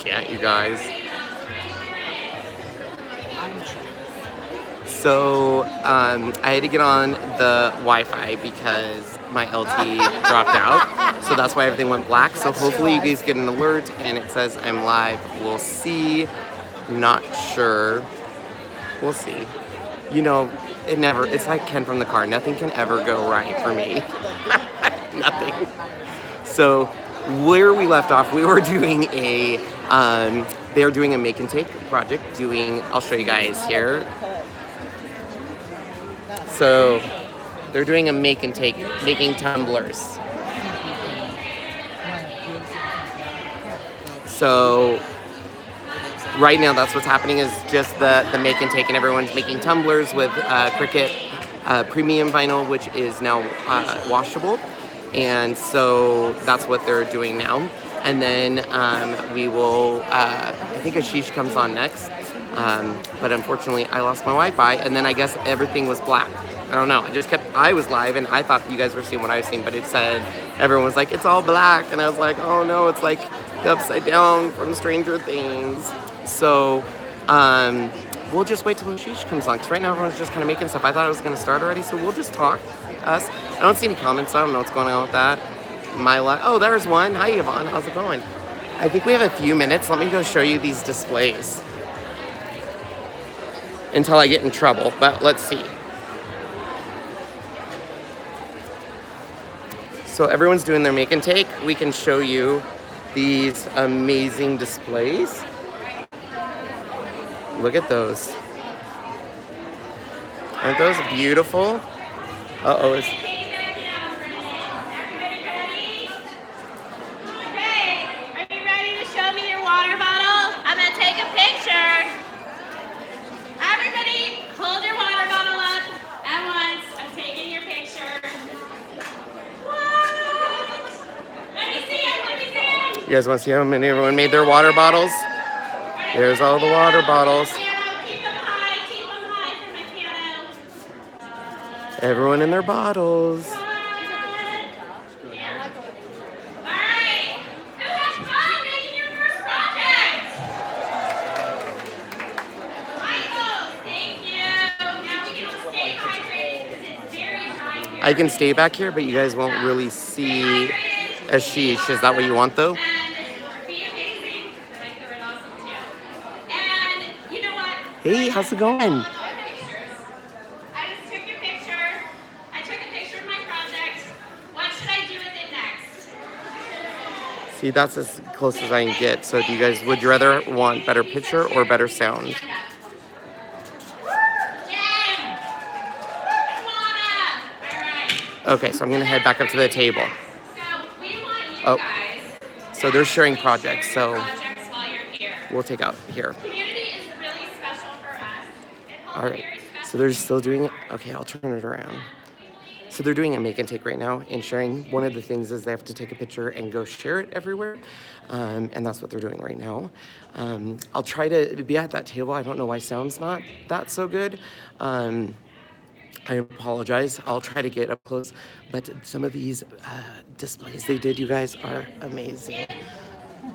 can't, you guys. So I had to get on the Wi-Fi because my LT dropped out. So that's why everything went black. So hopefully you guys get an alert and it says I'm live. We'll see. Not sure. We'll see. You know, it's like Ken from the car. Nothing can ever go right for me. Nothing. So where we left off, we were doing they're doing a make and take project. I'll show you guys here. So they're doing a make and take, making tumblers. So right now that's what's happening, is just the make and take, and everyone's making tumblers with Cricut premium vinyl, which is now washable. And so that's what they're doing now. And then we will, I think Ashish comes on next. But unfortunately I lost my Wi-Fi, and then I guess everything was black. I don't know, I was live and I thought you guys were seeing what I was seeing, but it said, everyone was like, it's all black. And I was like, oh no, it's like the upside down from Stranger Things. So we'll just wait till Ashish comes on, because right now everyone's just kind of making stuff. I thought it was going to start already, so we'll just talk. I don't see any comments, so I don't know what's going on with that. Oh, there's one. Hi, Yvonne. How's it going? I think we have a few minutes. Let me go show you these displays until I get in trouble, but let's see. So everyone's doing their make and take. We can show you these amazing displays. Look at those. Aren't those beautiful? Uh-oh. You guys want to see how many everyone made their water bottles? There's all the water bottles. Everyone in their bottles. I can stay back here, but you guys won't really see Ashish. Is that what you want, though? Hey, how's it going? I just took a picture. I took a picture of my project. What should I do with it next? See, that's as close as I can get. So do you guys, would you rather want better picture or better sound? Okay, so I'm gonna head back up to the table. Oh, so they're sharing projects, so we'll take out here. All right, so they're still doing it. Okay, I'll turn it around. So they're doing a make and take right now and sharing. One of the things is they have to take a picture and go share it everywhere. And that's what they're doing right now. I'll try to be at that table. I don't know why sound's not that so good. I apologize. I'll try to get up close. But some of these displays they did, you guys, are amazing.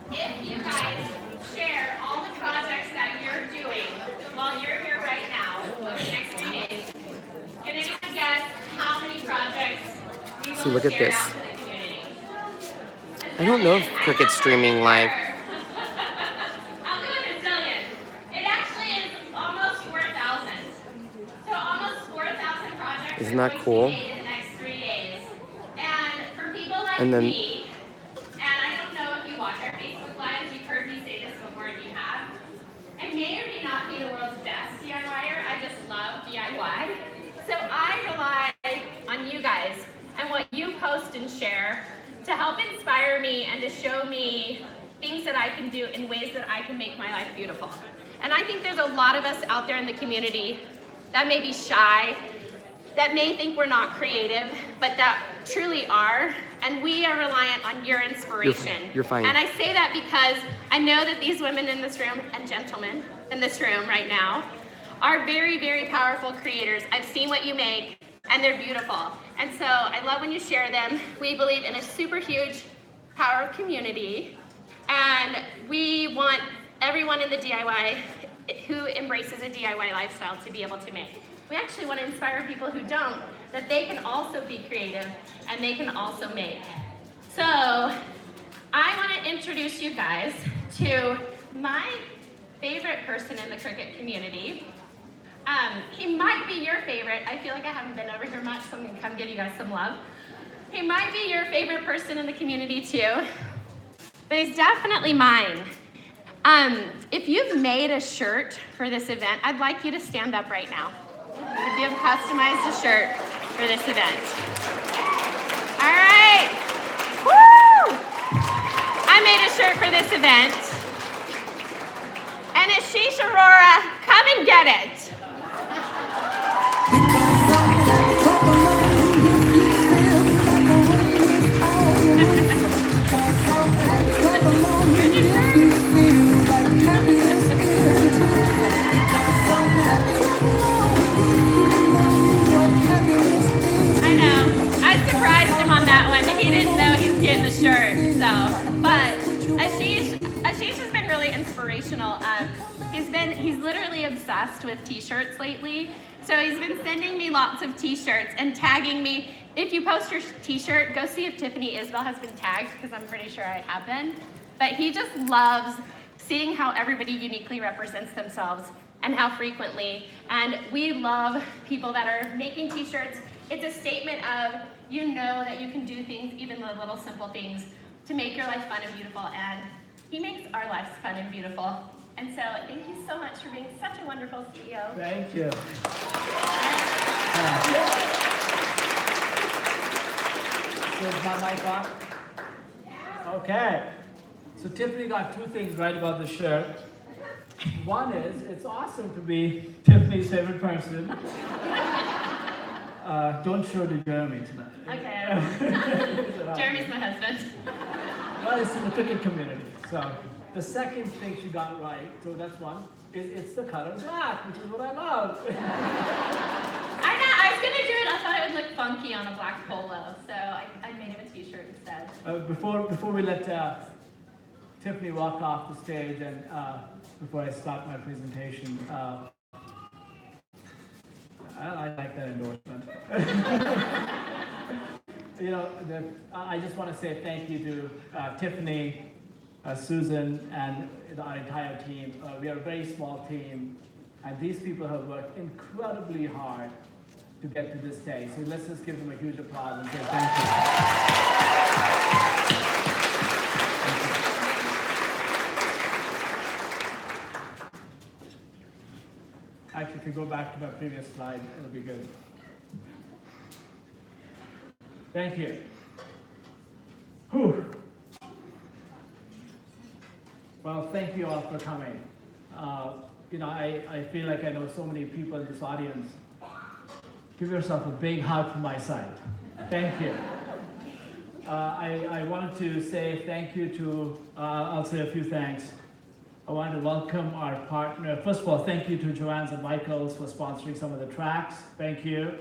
If you guys share all the projects that you're doing while you're here right now, over the next 3 days, can anyone guess how many projects we will See, look at share this. out to the community? I don't know if Cricut's streaming live. I'll do a bazillion. It actually is almost 4,000. So almost 4,000 projects. Isn't that cool? In the next 3 days. And for people like And then, me, and I don't know if you watch our Facebook Lives, you've heard me say this before and you have. I may or may not be the world's best DIYer. I just love DIY. So I rely on you guys and what you post and share to help inspire me and to show me things that I can do in ways that I can make my life beautiful. And I think there's a lot of us out there in the community that may be shy, that may think we're not creative, but that truly are. And we are reliant on your inspiration. You're fine. And I say that because I know that these women in this room and gentlemen in this room right now are very, very powerful creators. I've seen what you make, and they're beautiful. And so I love when you share them. We believe in a super huge power of community. And we want everyone in the DIY who embraces a DIY lifestyle to be able to make. We actually want to inspire people who don't, that they can also be creative and they can also make. So I want to introduce you guys to my favorite person in the Cricut community. He might be your favorite. I feel like I haven't been over here much, so I'm going to come give you guys some love. He might be your favorite person in the community too, but he's definitely mine. If you've made a shirt for this event, I'd like you to stand up right now. If you have customized a shirt for this event. All right. Woo! I made a shirt for this event. And Ashish, Aurora, come and get it. I know. I surprised him on that one. He didn't know he's getting the shirt. So, but Ashish has been really inspirational. He's literally obsessed with t-shirts lately. So he's been sending me lots of t-shirts and tagging me. If you post your t-shirt, go see if Tiffany Isbell has been tagged, because I'm pretty sure I have been. But he just loves seeing how everybody uniquely represents themselves and how frequently. And we love people that are making t-shirts. It's a statement of, you know that you can do things, even the little simple things, to make your life fun and beautiful. And he makes our lives fun and beautiful. And so thank you so much for being such a wonderful CEO. Thank you. So is my mic on? Okay. So Tiffany got two things right about the shirt. One is, it's awesome to be Tiffany's favorite person. Don't show to Jeremy tonight. Okay. Jeremy's my husband. Well, it's in the Cricut community. So the second thing she got right, so that's one, is it's the color black, which is what I love. I know, I was gonna do it. I thought it would look funky on a black polo, so I made him a t-shirt instead. Before we let Tiffany walk off the stage, and before I start my presentation, I like that endorsement. I just want to say thank you to Tiffany, Susan, and our entire team. We are a very small team, and these people have worked incredibly hard to get to this day. So let's just give them a huge applause and say thank you. Actually, if you go back to my previous slide, it'll be good. Thank you. Whew. Well, thank you all for coming. I feel like I know so many people in this audience. Give yourself a big hug from my side. Thank you. I wanted to say thank you to, I'll say a few thanks. I wanted to welcome our partner. First of all, thank you to Joanne's and Michael's for sponsoring some of the tracks. Thank you.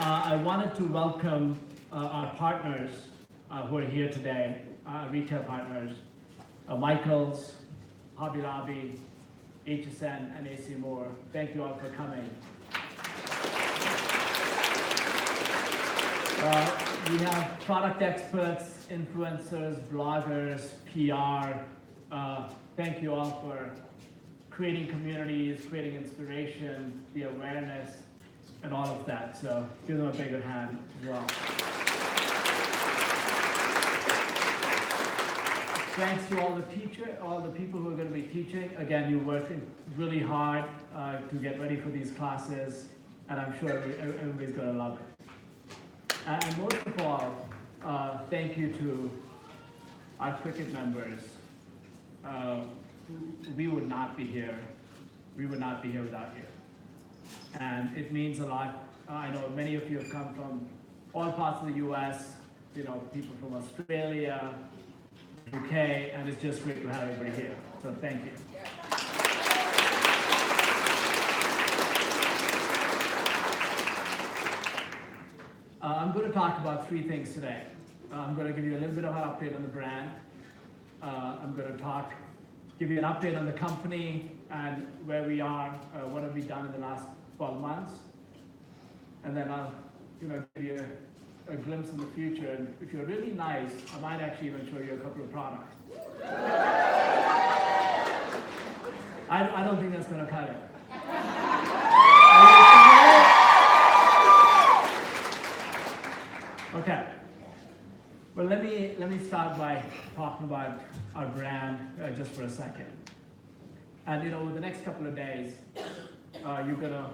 I wanted to welcome our partners who are here today, retail partners, Michael's, Hobby Lobby, HSN, and AC Moore. Thank you all for coming. We have product experts, influencers, bloggers, PR. Thank you all for creating communities, creating inspiration, the awareness, and all of that. So give them a bigger hand as well. Thanks to all the people who are going to be teaching. Again, you worked really hard to get ready for these classes, and I'm sure everybody's going to love it. And most of all, thank you to our Cricut members. We would not be here. We would not be here without you. And it means a lot. I know many of you have come from all parts of the US, people from Australia, UK, and it's just great to have everybody here. So thank you. I'm going to talk about three things today. I'm going to give you a little bit of an update on the brand. I'm going to give you an update on the company and where we are, what have we done in the last 12 months. And then I'll give you a glimpse of the future. And if you're really nice, I might actually even show you a couple of products. I don't think that's going to cut it. Okay. Well, let me start by talking about our brand just for a second. And over the next couple of days, you're gonna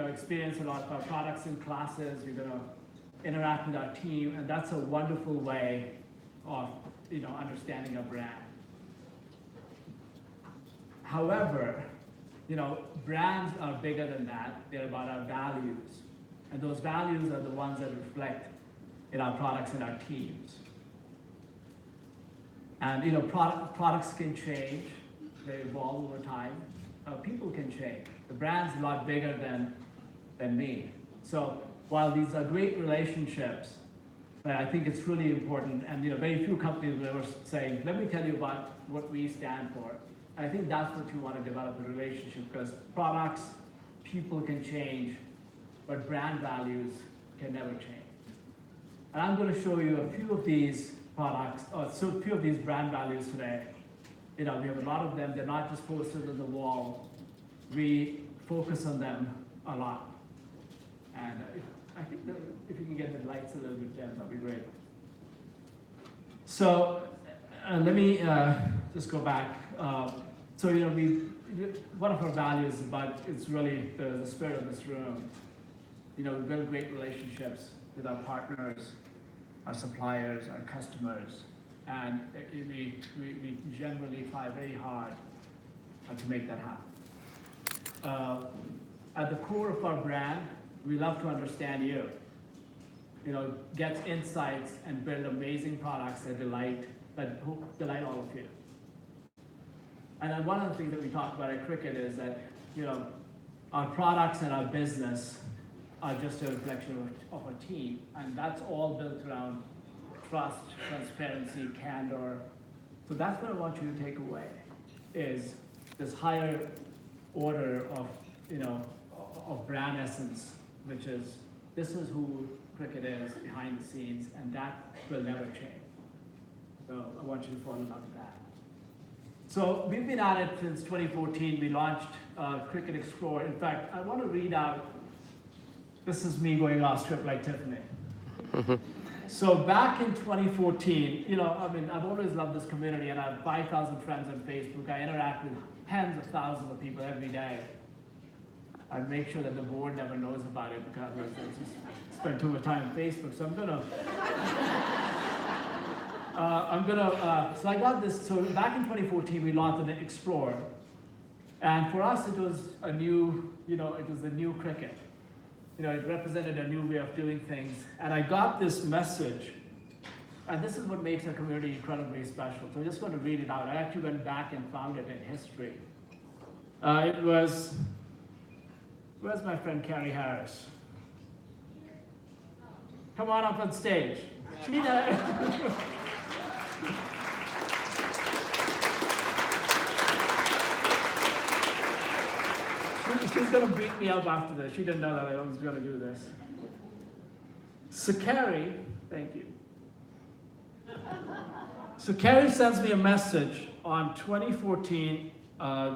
experience a lot of our products and classes. You're gonna interact with our team, and that's a wonderful way of understanding our brand. However, brands are bigger than that. They're about our values, and those values are the ones that reflect in our products and our teams. And products can change, they evolve over time. People can change. The brand's a lot bigger than me. So while these are great relationships, I think it's really important. And very few companies will ever say, "Let me tell you about what we stand for." And I think that's what you want to develop a relationship, because products, people can change, but brand values can never change. And I'm going to show you a few of these products, a few of these brand values today. We have a lot of them. They're not just posted on the wall. We focus on them a lot. And I think that if you can get the lights a little bit dim, that'd be great. So let me just go back. So one of our values, but it's really the spirit of this room. We build great relationships with our partners, our suppliers, our customers, and we generally try very hard to make that happen. At the core of our brand, we love to understand you. Get insights and build amazing products that delight all of you. And then one of the things that we talk about at Cricut is that our products and our business are just a reflection of a team, and that's all built around trust, transparency, candor. So that's what I want you to take away, is this higher order of brand essence, which is, this is who Cricut is behind the scenes, and that will never change. So I want you to fall in love with that. So we've been at it since 2014. We launched Cricut Explore. In fact, I want to read out, this is me going off script like Tiffany. So back in 2014, I've always loved this community, and I have 5,000 friends on Facebook. I interact with tens of thousands of people every day. I make sure that the board never knows about it, because I just spend too much time on Facebook. So so I got this. So back in 2014, we launched the Explore, and for us, it was a new, it was a new Cricut. It represented a new way of doing things. And I got this message, and this is what makes our community incredibly special. So I'm just going to read it out. I actually went back and found it in history. It was, where's my friend Carrie Harris? Come on up on stage. She's going to beat me up after this. She didn't know that I was going to do this. So Carrie, thank you. So Carrie sends me a message on 2014.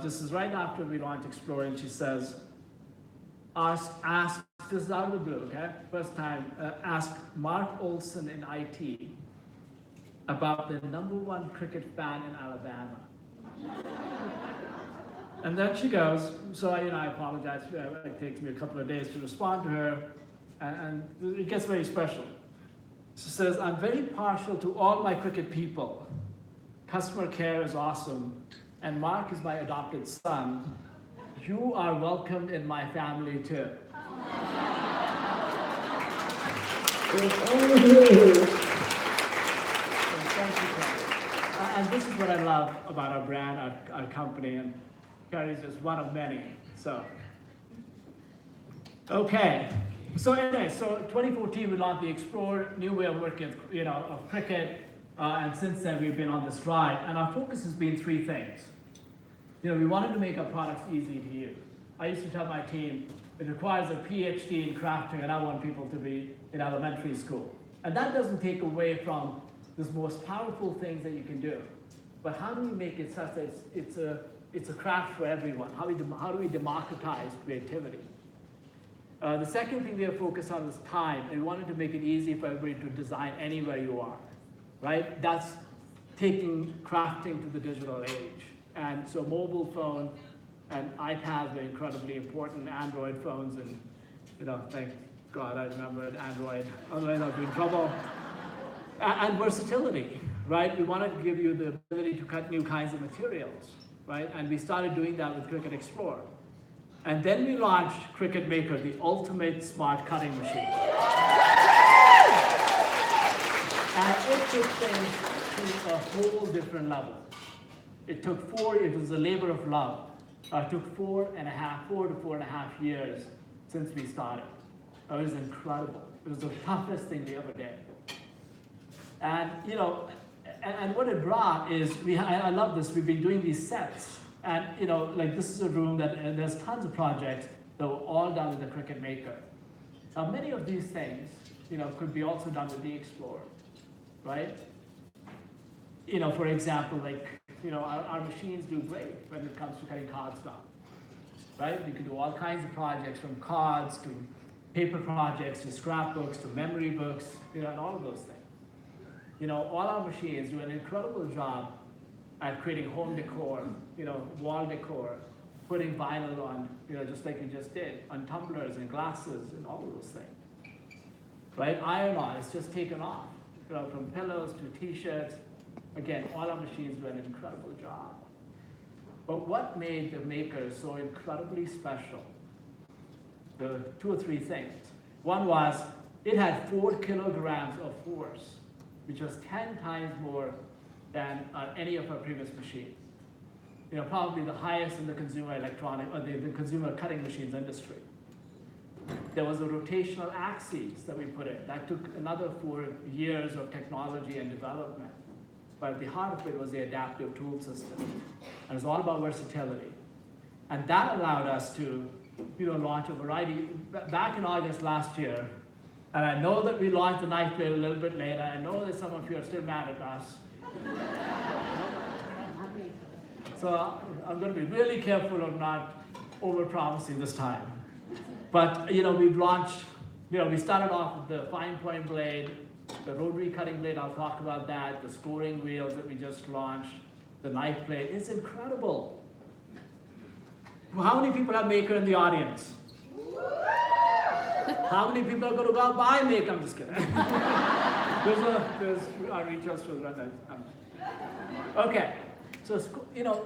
This is right after we launched Explore, and she says, ask, this is out of the blue, okay? First time, ask Mark Olson in IT about the #1 Cricut fan in Alabama. And then she goes, so I apologize, it takes me a couple of days to respond to her, and it gets very special. She says, I'm very partial to all my Cricut people. Customer care is awesome, and Mark is my adopted son. You are welcomed in my family too. Thank you, Carrie. And this is what I love about our brand, our company, and Carrie's just one of many. So, okay, So anyway, so 2014 we launched the Explore, new way of working, of Cricut, and since then we've been on this ride, and our focus has been three things. We wanted to make our products easy to use. I used to tell my team, it requires a PhD in crafting, and I want people to be in elementary school. And that doesn't take away from the most powerful things that you can do. But how do we make it such that it's a craft for everyone? How do we democratize creativity? The second thing we are focused on is time, and we wanted to make it easy for everybody to design anywhere you are, right? That's taking crafting to the digital age. And so mobile phone and iPads were incredibly important, Android phones, and thank God I remembered Android, otherwise I'd be in trouble. And versatility, right? We wanted to give you the ability to cut new kinds of materials, right? And we started doing that with Cricut Explore. And then we launched Cricut Maker, the ultimate smart cutting machine. And it took things to a whole different level. It was a labor of love. It took 4 to 4.5 years since we started. It was incredible. It was the toughest thing we ever did. And and what it brought is, I love this, we've been doing these sets. And like this is a room that there's tons of projects that were all done with the Cricut Maker. Now many of these things, could be also done with the Explore, right? For example, like, our machines do great when it comes to cutting cards down, right? We can do all kinds of projects, from cards to paper projects to scrapbooks to memory books, and all of those things. All our machines do an incredible job at creating home decor, wall decor, putting vinyl on, just like you just did, on tumblers and glasses and all of those things, right? Iron-on, it's just taken off, from pillows to t-shirts. Again, all our machines do an incredible job. But what made the Maker so incredibly special? The 2 or 3 things. One was, it had 4 kilograms of force, which was 10 times more than any of our previous machines. Probably the highest in the consumer electronic, or the consumer cutting machines industry. There was a rotational axis that we put in. That took another 4 years of technology and development. But at the heart of it was the adaptive tool system. And it was all about versatility. And that allowed us to launch a variety. Back in August last year, and I know that we launched the knife blade a little bit later. I know that some of you are still mad at us. So I'm going to be really careful of not over-promising this time. But we've launched, we started off with the fine point blade, the rotary cutting blade, I'll talk about that, the scoring wheels that we just launched, the knife blade. It's incredible. Well, how many people have Maker in the audience? How many people are going to go buy Maker? I'm just kidding. there's our retail stores right there. Okay. So,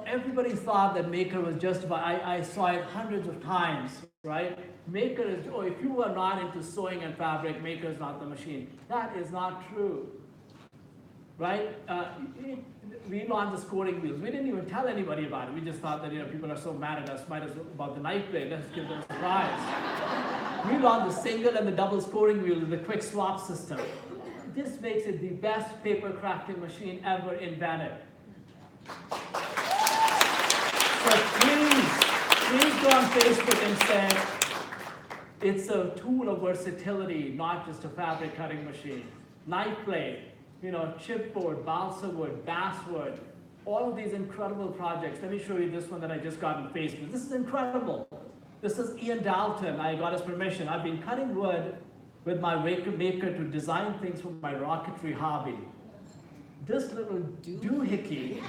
everybody thought that Maker was just about, I saw it hundreds of times, right? Maker is, if you are not into sewing and fabric, Maker is not the machine. That is not true, right? We launched the scoring wheels. We didn't even tell anybody about it. We just thought that, people are so mad at us, about the knife blade, let's give them a surprise. We launched the single and the double scoring wheel with the quick swap system. This makes it the best paper crafting machine ever invented. So please go on Facebook and say, it's a tool of versatility, not just a fabric cutting machine. Knife blade, chipboard, balsa wood, basswood, all of these incredible projects. Let me show you this one that I just got on Facebook. This is incredible. This is Ian Dalton. I got his permission. I've been cutting wood with my Maker to design things for my rocketry hobby. This little doohickey.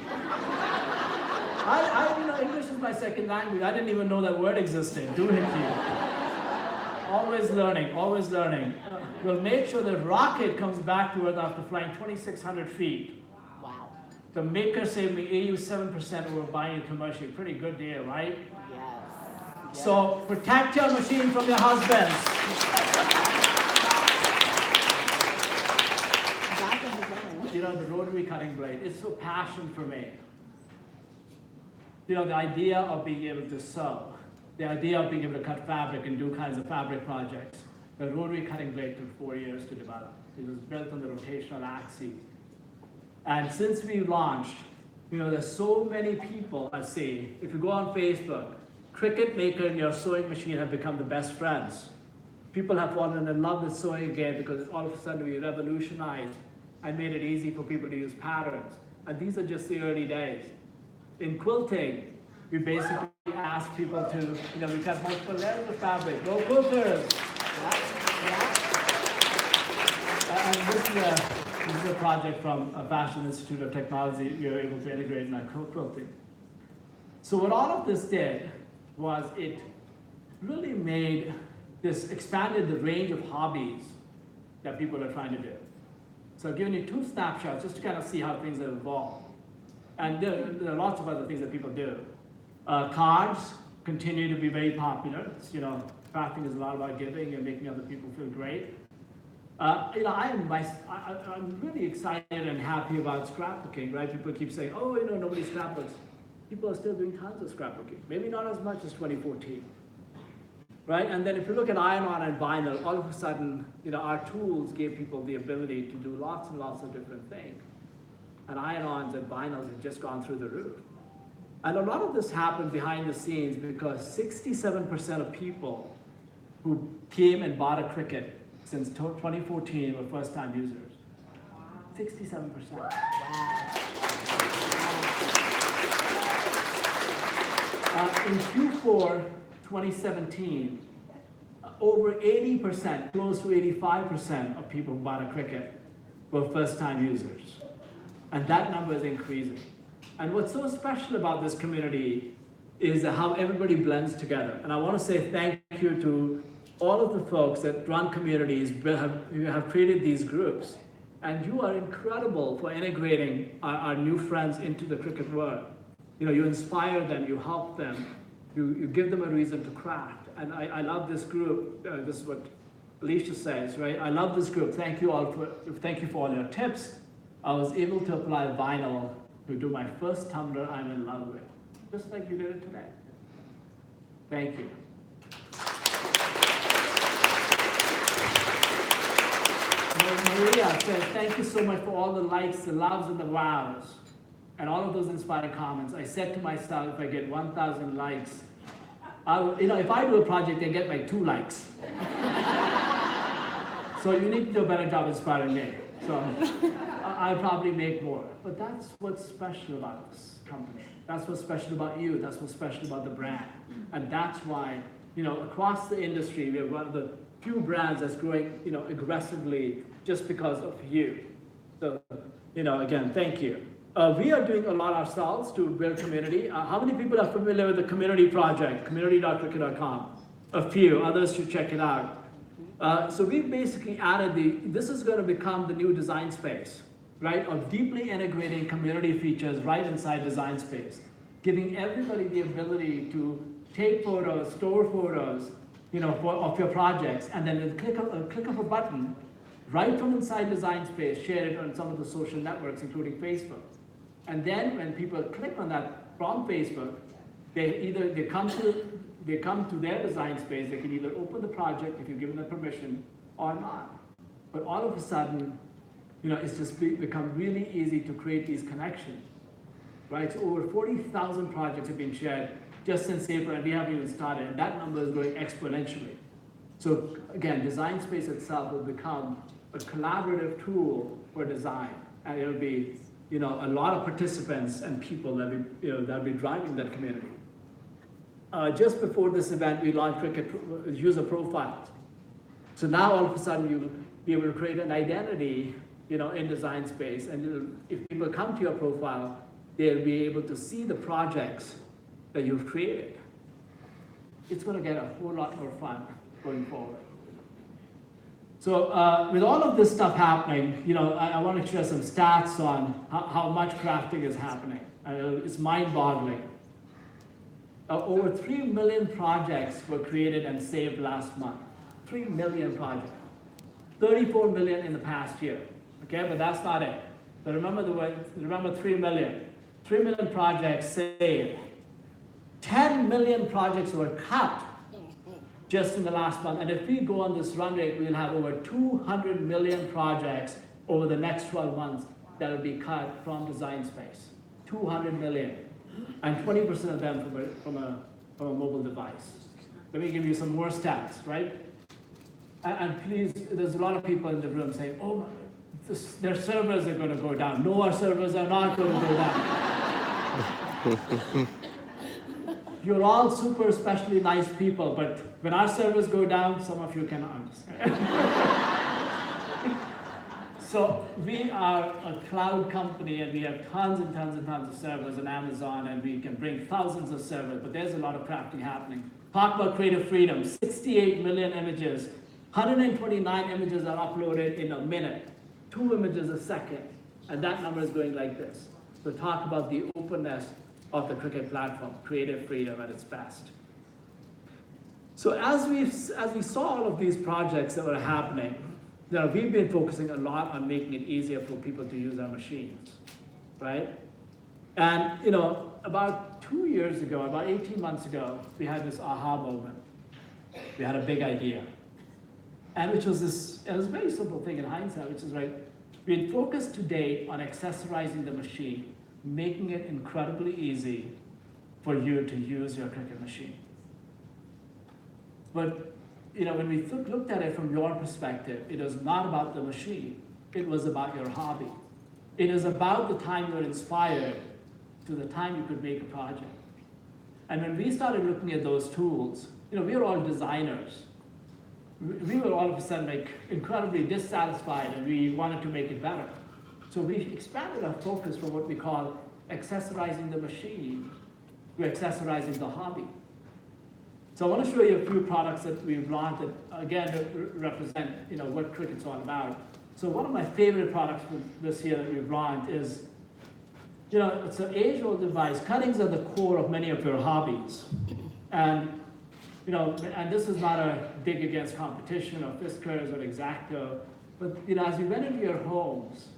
English is my second language. I didn't even know that word existed, doohickey. Always learning, always learning. We'll make sure the rocket comes back to Earth after flying 2,600 feet. Wow. The Maker saved me 87% over buying it commercially. Pretty good deal, right? Yes. So protect your machine from your husbands. The rotary cutting blade, it's so passion for me. The idea of being able to sew, the idea of being able to cut fabric and do kinds of fabric projects. The rotary cutting blade took 4 years to develop. It was built on the rotational axis. And since we launched, there's so many people I see. If you go on Facebook, Cricut maker and your sewing machine have become the best friends. People have fallen in love with sewing again because all of a sudden we revolutionized and made it easy for people to use patterns. And these are just the early days. In quilting, we basically ask people to, we cut multiple layers of fabric. Go quilters! And this is a project from a Fashion Institute of Technology we were able to integrate in our quilting. So what all of this did was it really expanded the range of hobbies that people are trying to do. So I've given you 2 snapshots just to kind of see how things have evolved. And there are lots of other things that people do. Cards continue to be very popular. Crafting is a lot about giving and making other people feel great. I'm really excited and happy about scrapbooking, right? People keep saying, oh, nobody scrapbooks. People are still doing tons of scrapbooking. Maybe not as much as 2014, right? And then if you look at iron-on and vinyl, all of a sudden, our tools gave people the ability to do lots and lots of different things. And iron-ons and vinyls have just gone through the roof. And a lot of this happened behind the scenes because 67% of people who came and bought a Cricut since 2014 were first-time users. 67%. Wow. In Q4 2017, over 80%, close to 85% of people who bought a Cricut were first-time users. And that number is increasing. And what's so special about this community is how everybody blends together. And I want to say thank you to all of the folks that run communities who have created these groups. And you are incredible for integrating our new friends into the Cricut world. You inspire them, you help them, you give them a reason to craft. And I love this group. This is what Alicia says, right? I love this group. Thank you for all your tips. I was able to apply vinyl to do my first tumbler I'm in love with, just like you did it today. Thank you. Maria says, thank you so much for all the likes, the loves, and the wows, and all of those inspiring comments. I said to myself, if I get 1,000 likes, if I do a project, I get like 2 likes. So you need to do a better job inspiring me. So I'll probably make more. But that's what's special about this company. That's what's special about you. That's what's special about the brand. And that's why, across the industry, we're one of the few brands that's growing, aggressively just because of you. So, again, thank you. We are doing a lot ourselves to build community. How many people are familiar with the community project, community.cricut.com? A few, others should check it out. So we've basically added this is going to become the new design space, right? Of deeply integrating community features right inside design space, giving everybody the ability to take photos, store photos, of your projects, and then with a click of a button, right from inside design space, share it on some of the social networks, including Facebook. And then when people click on that from Facebook, they come to their design space. They can either open the project if you give them permission or not. But all of a sudden, it's just become really easy to create these connections, right? So over 40,000 projects have been shared just since April, and we haven't even started, and that number is growing exponentially. So again, design space itself will become a collaborative tool for design, and it'll be, a lot of participants and people that'll be driving that community. Just before this event, we launched Cricut user profiles. So now all of a sudden you'll be able to create an identity, in design space, and if people come to your profile, they'll be able to see the projects that you've created. It's going to get a whole lot more fun going forward. So with all of this stuff happening, I want to share some stats on how much crafting is happening. It's mind-boggling. Over 3 million projects were created and saved last month. 3 million projects. 34 million in the past year. Okay, but that's not it. So remember 3 million. 3 million projects saved. 10 million projects were cut. just in the last month. And if we go on this run rate, we'll have over 200 million projects over the next 12 months that will be cut from design space. 200 million. And 20% of them from a mobile device. Let me give you some more stats, right? And please, there's a lot of people in the room saying, oh, their servers are going to go down. No, our servers are not going to go down. You're all super especially nice people, but when our servers go down, some of you cannot understand. So we are a cloud company, and we have tons and tons and tons of servers on Amazon, and we can bring thousands of servers, but there's a lot of crafting happening. Talk about creative freedom, 68 million images, 129 images are uploaded in a minute, 2 images a second, and that number is going like this. So talk about the openness of the Cricut platform, creative freedom at its best. So as we saw all of these projects that were happening, we've been focusing a lot on making it easier for people to use our machines, right? And about 2 years ago, about 18 months ago, we had this aha moment. We had a big idea. And it was a very simple thing in hindsight, which is we had focused to date on accessorizing the machine, making it incredibly easy for you to use your Cricut machine. But when we looked at it from your perspective, it was not about the machine. It was about your hobby. It is about the time you're inspired to the time you could make a project. And when we started looking at those tools, we were all designers. We were all of a sudden incredibly dissatisfied, and we wanted to make it better. So we expanded our focus from what we call accessorizing the machine to accessorizing the hobby. So I want to show you a few products that we've launched that, again, represent what Cricut's all about. So one of my favorite products this year that we've launched is, it's an age-old device. Cuttings are the core of many of your hobbies. And, and this is not a dig against competition or Fiskars or X-Acto, but, as we went into your homes,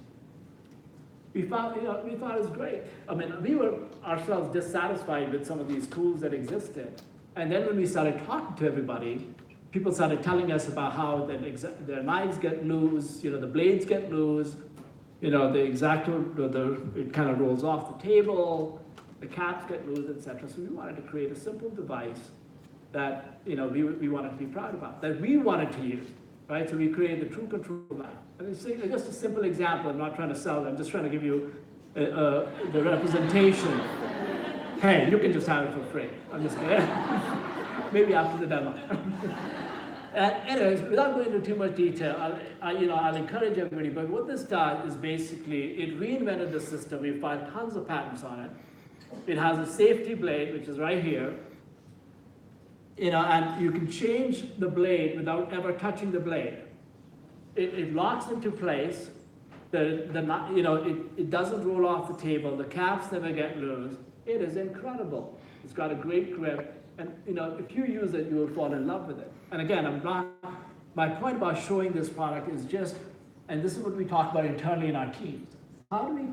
we found it was great. I mean, we were ourselves dissatisfied with some of these tools that existed. And then when we started talking to everybody, people started telling us about how their knives get loose, the blades get loose, the X-Acto, it kind of rolls off the table, the caps get loose, etc. So we wanted to create a simple device that we wanted to be proud about, that we wanted to use, right? So we created the True Control knife. And it's just a simple example. I'm not trying to sell it. I'm just trying to give you the representation. Hey, you can just have it for free. I'm just kidding. Maybe after the demo. Anyways, without going into too much detail, I'll encourage everybody, but what this does is basically, it reinvented the system. We filed tons of patents on it. It has a safety blade, which is right here. And you can change the blade without ever touching the blade. It locks into place. It doesn't roll off the table. The caps never get loose. It is incredible. It's got a great grip. And if you use it, you will fall in love with it. And again, my point about showing this product is just, and this is what we talk about internally in our teams. How do we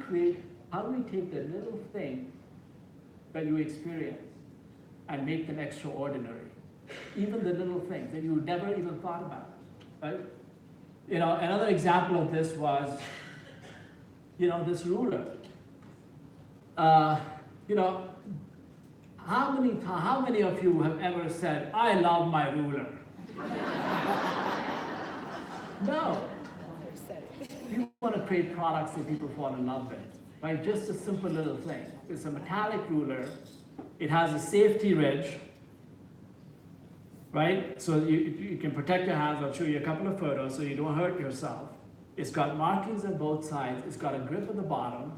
take the little thing that you experience and make them extraordinary? Even the little things that you never even thought about, right? Another example of this was, this ruler. How many of you have ever said, I love my ruler? No. You want to create products that people fall in love with, right? Just a simple little thing. It's a metallic ruler. It has a safety ridge, right? So you can protect your hands. I'll show you a couple of photos so you don't hurt yourself. It's got markings on both sides. It's got a grip at the bottom.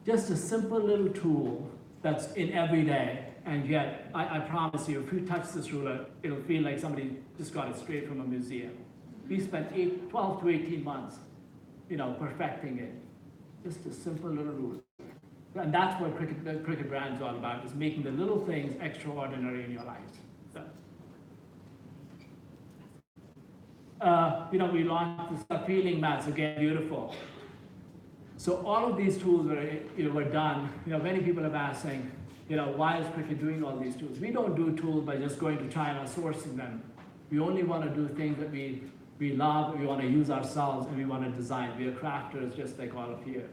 Just a simple little tool that's in every day. And yet, I promise you, if you touch this ruler, it'll feel like somebody just got it straight from a museum. We spent 12 to 18 months, perfecting it. Just a simple little ruler. And that's what the Cricut brand is all about, is making the little things extraordinary in your lives. So, we launched the peeling mats, again, beautiful. So all of these tools were done. Many people have asked, saying, why is Cricut doing all these tools? We don't do tools by just going to China, sourcing them. We only want to do things that we love, we want to use ourselves, and we want to design. We are crafters just like all of you.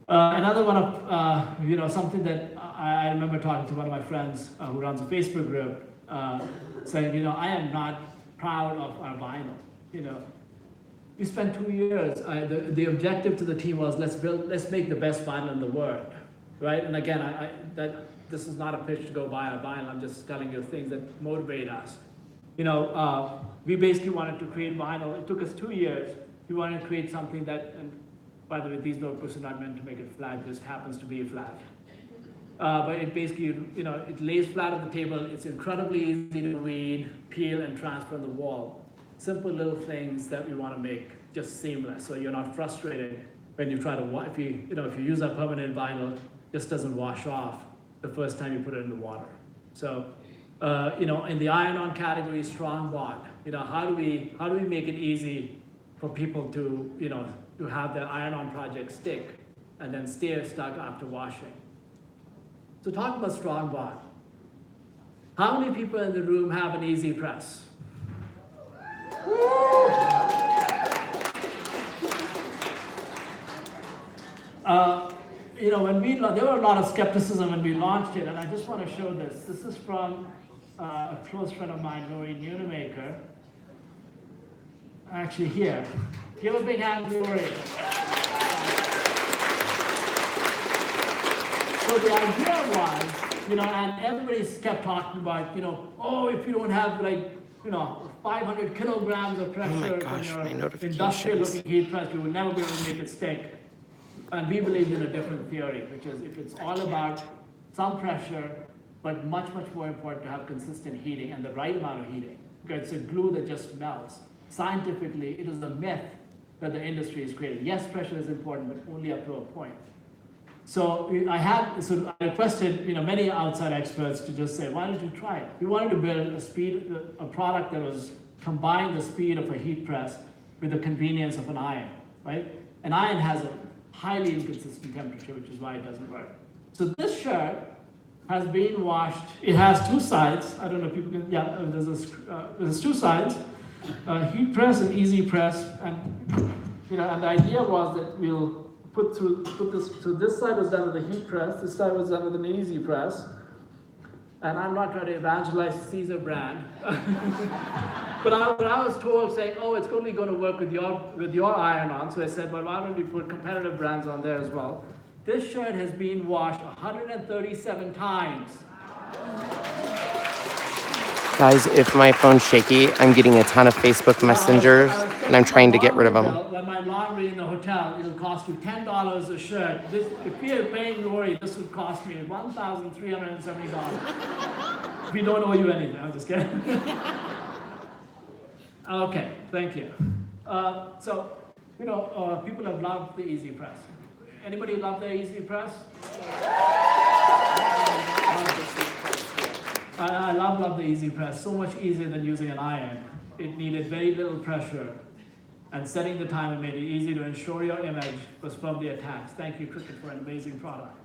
Another one of, something that I remember talking to one of my friends who runs a Facebook group, saying, I am not proud of our vinyl. We spent 2 years. The objective to the team was let's make the best vinyl in the world, right? And again, this is not a pitch to go buy a vinyl. I'm just telling you things that motivate us. We basically wanted to create vinyl. It took us 2 years. We wanted to create something that, and by the way, these notebooks are not meant to make it flat. It just happens to be flat. But it basically, it lays flat on the table. It's incredibly easy to read, peel, and transfer on the wall. Simple little things that we want to make just seamless, so you're not frustrated when you try to, if you use a permanent vinyl, just doesn't wash off the first time you put it in the water. So, in the iron-on category, strong bond. How do we make it easy for people to, to have their iron-on project stick and then stay stuck after washing? So talk about strong bond. How many people in the room have an easy press? There were a lot of skepticism when we launched it, and I just want to show this. This is from a close friend of mine, Lori Nunemaker. Actually, here. Give a big hand to Lori. So the idea was, and everybody kept talking about, oh, if you don't have 500 kilograms of pressure from your industrial-looking heat press, you will never be able to make it stick. And we believe in a different theory, which is if it's all about some pressure, but much, much more important to have consistent heating and the right amount of heating, because it's a glue that just melts. Scientifically, it is a myth that the industry has created. Yes, pressure is important, but only up to a point. So I requested, many outside experts to just say, why don't you try it? We wanted to build a product that was combined the speed of a heat press with the convenience of an iron, right? An iron has a highly inconsistent temperature, which is why it doesn't work. So this shirt has been washed. It has two sides. I don't know if people can, there's two sides, heat press and easy press. And, and the idea was that we'll put this, so this side was done with a heat press, this side was done with an easy press. And I'm not trying to evangelize Siser brand. But I was told saying, oh, it's only going to work with your iron-on. So I said, well, why don't we put competitive brands on there as well? This shirt has been washed 137 times. Guys, if my phone's shaky, I'm getting a ton of Facebook messengers, and I'm trying to get rid of them. When my laundry in the hotel, it'll cost you $10 a shirt. If we are paying Lori, this would cost me $1,370. We don't owe you anything. I'm just kidding. Okay, thank you. People have loved the easy press. Anybody love the easy press? I love the easy press. So much easier than using an iron. It needed very little pressure, and setting the time made it easy to ensure your image was firmly attached. Thank you, Cricut, for an amazing product.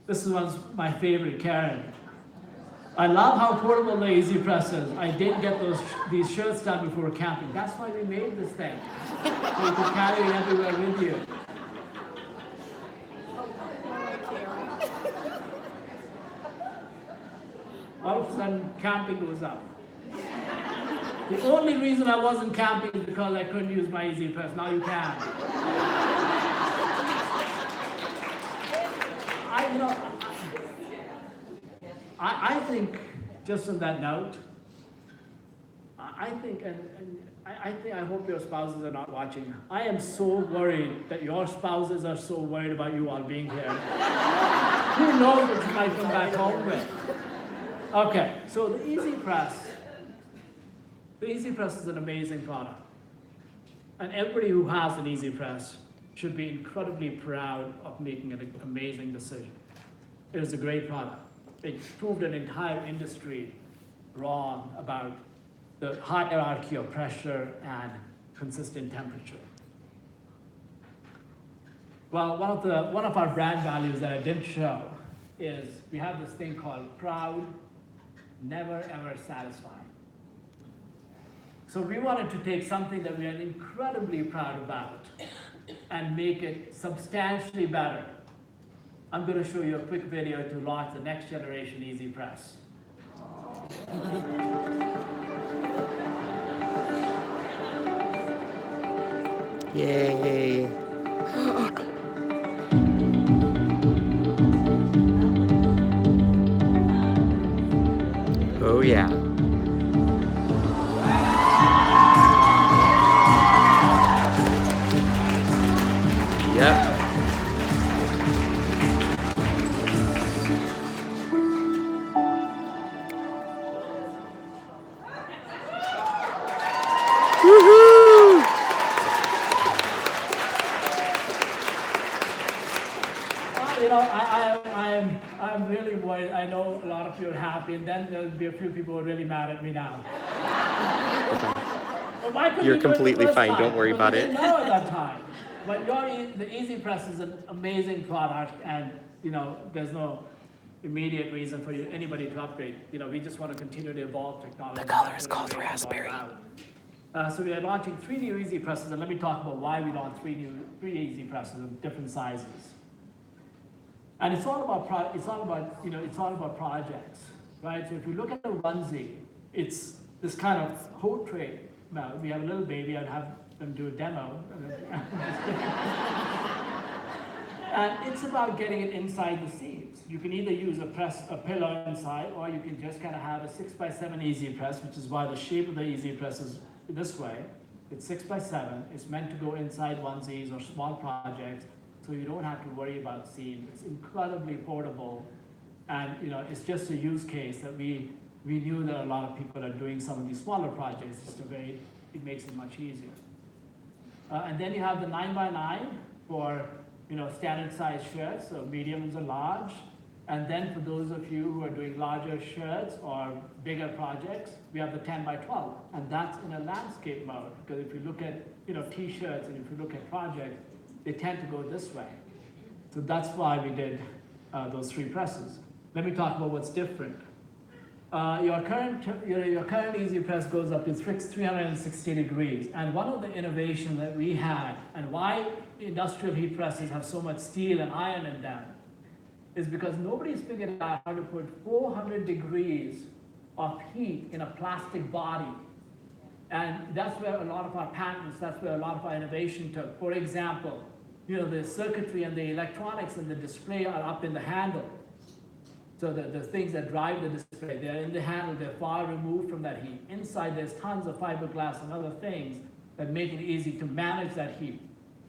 This is my favorite, Karen. I love how portable the easy press is. I did get these shirts done before camping. That's why we made this thing, so you can carry it everywhere with you. All of a sudden, camping goes up. The only reason I wasn't camping is because I couldn't use my easy press. Now you can. I think, just on that note, I hope your spouses are not watching. I am so worried that your spouses are so worried about you all being here. Who knows what you might come back home with? Okay, so the easy press. The easy press is an amazing product. And everybody who has an easy press should be incredibly proud of making an amazing decision. It is a great product. It proved an entire industry wrong about the hierarchy of pressure and consistent temperature. Well, one of our brand values that I didn't show is we have this thing called proud, never ever satisfied. So we wanted to take something that we are incredibly proud about and make it substantially better. I'm going to show you a quick video to launch the next generation Easy Press. Yay. Oh yeah. Yep. Woohoo! I'm really worried. I know a lot of you are happy, and then there'll be a few people who are really mad at me now. Well, why couldn't You're you do it the completely first fine. time? Don't worry about Because it. we didn't know at that time. But the Easy Press is an amazing product, and there's no immediate reason for anybody to upgrade. We just want to continue to evolve technology. The color is called raspberry. So we are launching 3 new Easy Presses, and let me talk about why we launched 3 Easy Presses of different sizes. And it's all about projects, right? So if you look at the onesie, it's this kind of portrait. Now we have a little baby. I'd have them do a demo. And it's about getting it inside the seams. You can either use a pillow inside, or you can just kind of have a 6x7 Easy Press, which is why the shape of the Easy Press is this way. It's 6x7. It's meant to go inside onesies or small projects, so you don't have to worry about seams. It's incredibly portable, and it's just a use case that we knew that a lot of people are doing some of these smaller projects. It makes it much easier. And then you have the 9x9 for standard size shirts, so mediums and large. And then for those of you who are doing larger shirts or bigger projects, we have the 10x12, and that's in a landscape mode. Because if you look at t-shirts and if you look at projects, they tend to go this way. So that's why we did those 3 presses. Let me talk about what's different. Your current Easy Press goes up to 360 degrees. And one of the innovations that we had, and why industrial heat presses have so much steel and iron in them, is because nobody's figured out how to put 400 degrees of heat in a plastic body. And that's where a lot of our patents, that's where a lot of our innovation took. For example, the circuitry and the electronics and the display are up in the handle. So the things that drive the display, they're in the handle, they're far removed from that heat. Inside, there's tons of fiberglass and other things that make it easy to manage that heat.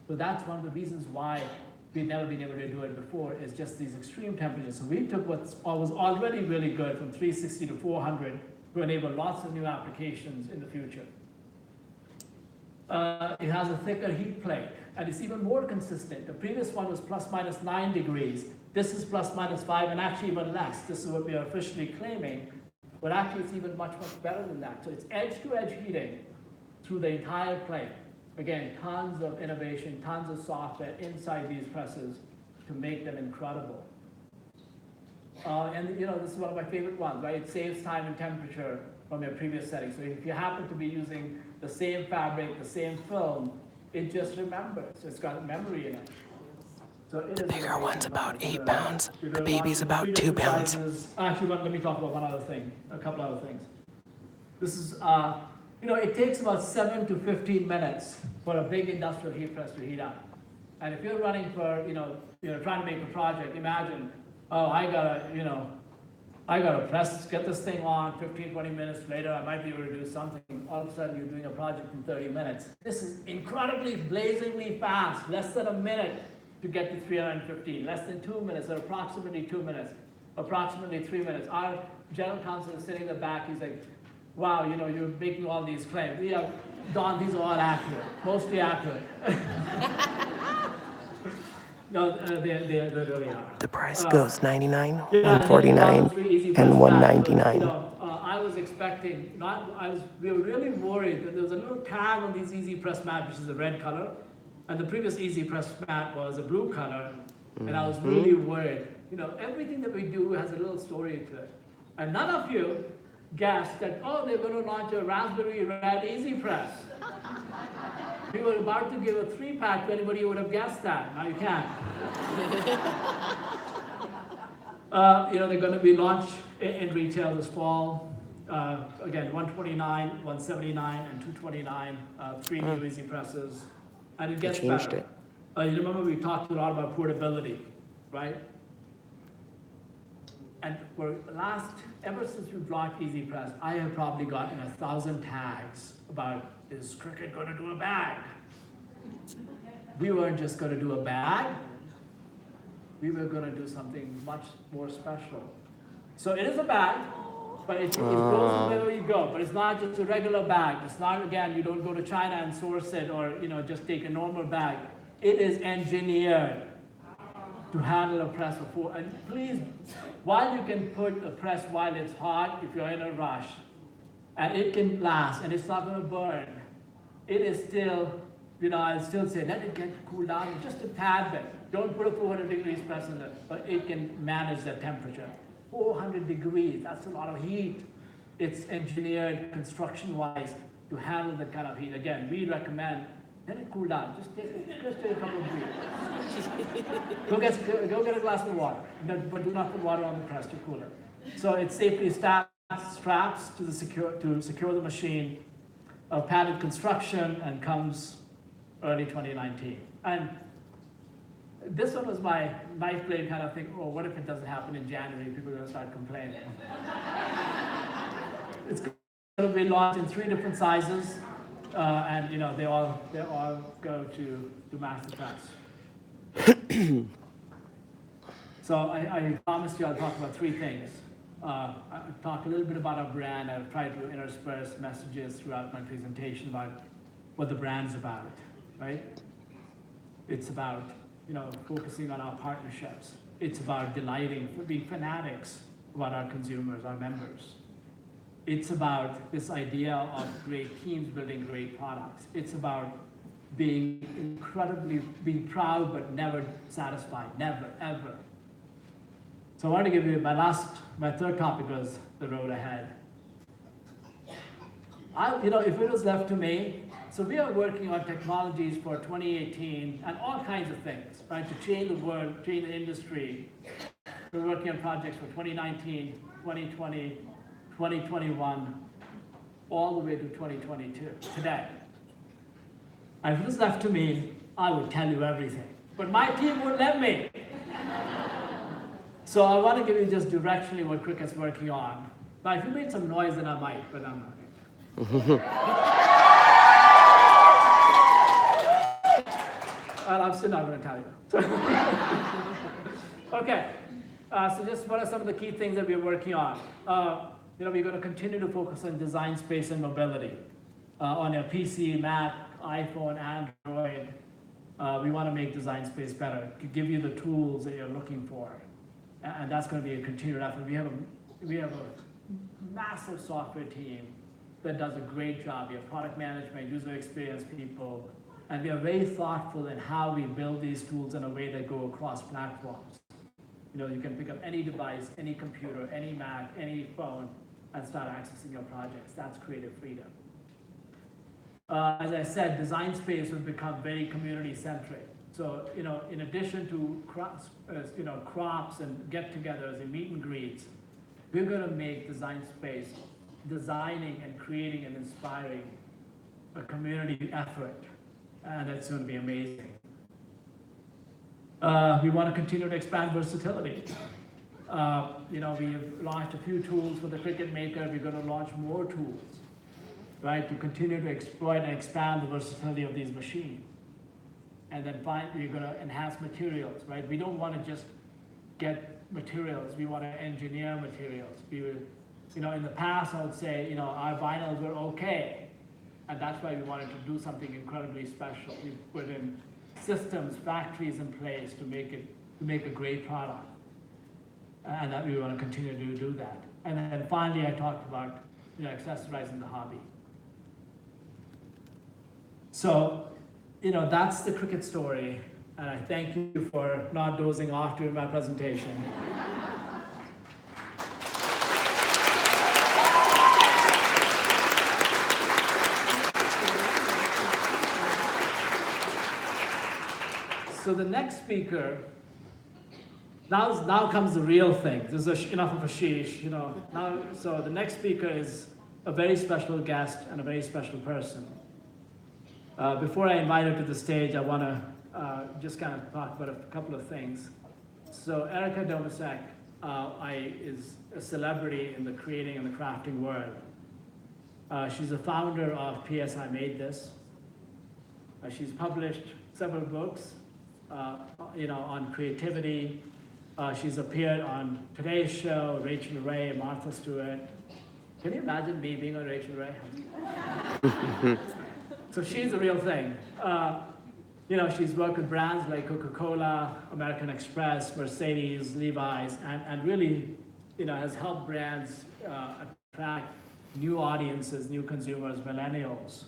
So that's one of the reasons why we've never been able to do it before, is just these extreme temperatures. So we took what was already really good from 360 to 400 to enable lots of new applications in the future. It has a thicker heat plate, and it's even more consistent. The previous one was ±9 degrees. This is ±5, and actually even less. This is what we are officially claiming, but actually it's even much, much better than that. So it's edge-to-edge heating through the entire plate. Again, tons of innovation, tons of software inside these presses to make them incredible. And this is one of my favorite ones, right? It saves time and temperature from your previous setting. So if you happen to be using the same fabric, the same film, it just remembers. It's got memory in it. So The bigger one's about 8 pounds. The baby's about 2 pounds. Actually, let me talk about one other thing, a couple other things. This is, it takes about 7 to 15 minutes for a big industrial heat press to heat up. And if you're running for, trying to make a project, imagine, I gotta get this thing on 15, 20 minutes later, I might be able to do something. All of a sudden, you're doing a project in 30 minutes. This is incredibly, blazingly fast, less than a minute to get to 315, less than 2 minutes, or approximately 2 minutes, approximately 3 minutes. Our general counsel is sitting in the back, he's like, wow, you're making all these claims. Yeah, Don, these are all accurate, mostly accurate. No, they really are. The price goes $99, $149, and $199. I was expecting, we were really worried that there was a little tag on these Easy Press mat, which is a red color, and the previous Easy Press mat was a blue color, and I was really worried. Everything that we do has a little story to it. And none of you guessed that, oh, they're going to launch a Raspberry Red Easy Press. We were about to give a 3-pack to anybody who would have guessed that. Now you can't. They're going to be launched in retail this fall. Again, 129, 179, and 229, 3 new Easy Presses. And it gets better. You remember we talked a lot about portability, right? And ever since we launched Easy Press, I have probably gotten 1,000 tags about, is Cricut going to do a bag? We weren't just going to do a bag. We were going to do something much more special. So it is a bag, but it goes wherever you go. But it's not just a regular bag. It's not, again, you don't go to China and source it or just take a normal bag. It is engineered to handle a press before. And please, while you can put a press while it's hot, if you're in a rush, and it can last, and it's not going to burn, it is still, I'll still say, let it get cooled down just a tad bit. Don't put a 400 degrees press in it, but it can manage the temperature. 400 degrees, that's a lot of heat. It's engineered construction-wise to handle that kind of heat. Again, we recommend, let it cool down. Just take a couple of breaths. Go get a glass of water, but do not put water on the press to cool it. So it safely straps to secure the machine, padded construction, and comes early 2019. And this one was my knife blade kind of thing. Oh, what if it doesn't happen in January? People are going to start complaining. It's going to be launched in 3 different sizes, and they all go to master press. So I promised you I'll talk about 3 things. I'll talk a little bit about our brand. I'll try to intersperse messages throughout my presentation about what the brand's about, right? It's about focusing on our partnerships. It's about delighting, being fanatics about our consumers, our members. It's about this idea of great teams building great products. It's about being proud but never satisfied, never, ever. So I want to give you my third topic was the road ahead. If it was left to me, so we are working on technologies for 2018 and all kinds of things, right, to change the world, change the industry. We're working on projects for 2019, 2020, 2021, all the way to 2022, today. And if it was left to me, I would tell you everything. But my team wouldn't let me. So I want to give you just directionally what Cricut's working on. Now, if you made some noise, then I might, but I'm not. And I'm still not going to tell you. Okay, so just what are some of the key things that we're working on? We're going to continue to focus on design space and mobility. On your PC, Mac, iPhone, Android, we want to make design space better, to give you the tools that you're looking for. And that's going to be a continued effort. We have a massive software team that does a great job. We have product management, user experience people, and we are very thoughtful in how we build these tools in a way that go across platforms. You can pick up any device, any computer, any Mac, any phone, and start accessing your projects. That's creative freedom. As I said, design space will become very community-centric. So, in addition to crops and get-togethers and meet and greets, we're going to make design space, designing and creating and inspiring a community effort. And it's going to be amazing. We want to continue to expand versatility. We have launched a few tools for the Cricut Maker. We're going to launch more tools, right, to continue to exploit and expand the versatility of these machines. And then finally, we're going to enhance materials, right? We don't want to just get materials. We want to engineer materials. We will, in the past, I would say, our vinyls were okay. And that's why we wanted to do something incredibly special. We put in systems, factories in place to make a great product. And that we want to continue to do that. And then finally, I talked about accessorizing the hobby. So, that's the Cricut story. And I thank you for not dozing off during my presentation. So the next speaker, now comes the real thing. This is enough of Ashish, so the next speaker is a very special guest and a very special person. Before I invite her to the stage, I want to just kind of talk about a couple of things. So Erica Domasek is a celebrity in the creating and the crafting world. She's the founder of P.S. I Made This. She's published several books, on creativity. She's appeared on Today's Show, Rachel Ray, Martha Stewart. Can you imagine me being on Rachel Ray? So she's the real thing. She's worked with brands like Coca-Cola, American Express, Mercedes, Levi's, and really, has helped brands attract new audiences, new consumers, millennials.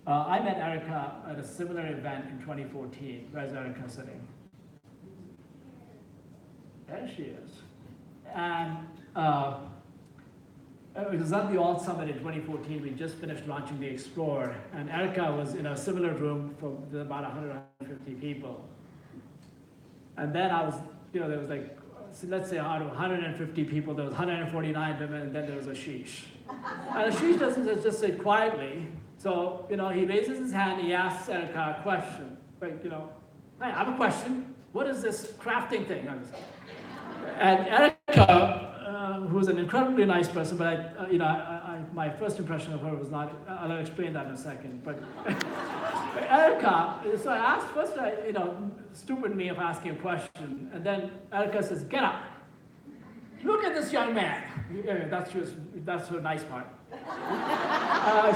I met Erica at a similar event in 2014. Where's Erica sitting? There she is. And it was at the Alt Summit in 2014. We just finished launching the Explorer, and Erica was in a similar room for about 150 people. And then I was, there was like, so let's say out of 150 people, there was 149 women, and then there was Ashish. And Ashish doesn't just sit quietly. So, he raises his hand, he asks Erica a question. Like, hey, I have a question. What is this crafting thing? And Erica, who's an incredibly nice person, but my first impression of her was not, I'll explain that in a second. But Erica, so I asked, first, stupid me of asking a question, and then Erica says, get up. Look at this young man. That's her nice part.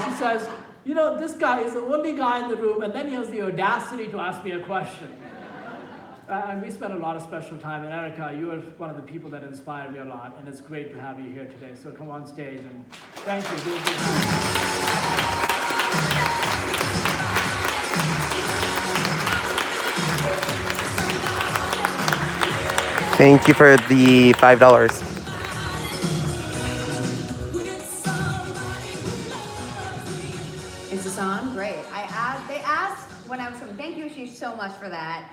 She says, this guy is the only guy in the room, and then he has the audacity to ask me a question. And we spent a lot of special time, and Erica, you are one of the people that inspired me a lot, and it's great to have you here today. So come on stage, and thank you. Thank you for the $5. Is this on? Great. They asked when I was coming. Thank you, Ashish, so much for that.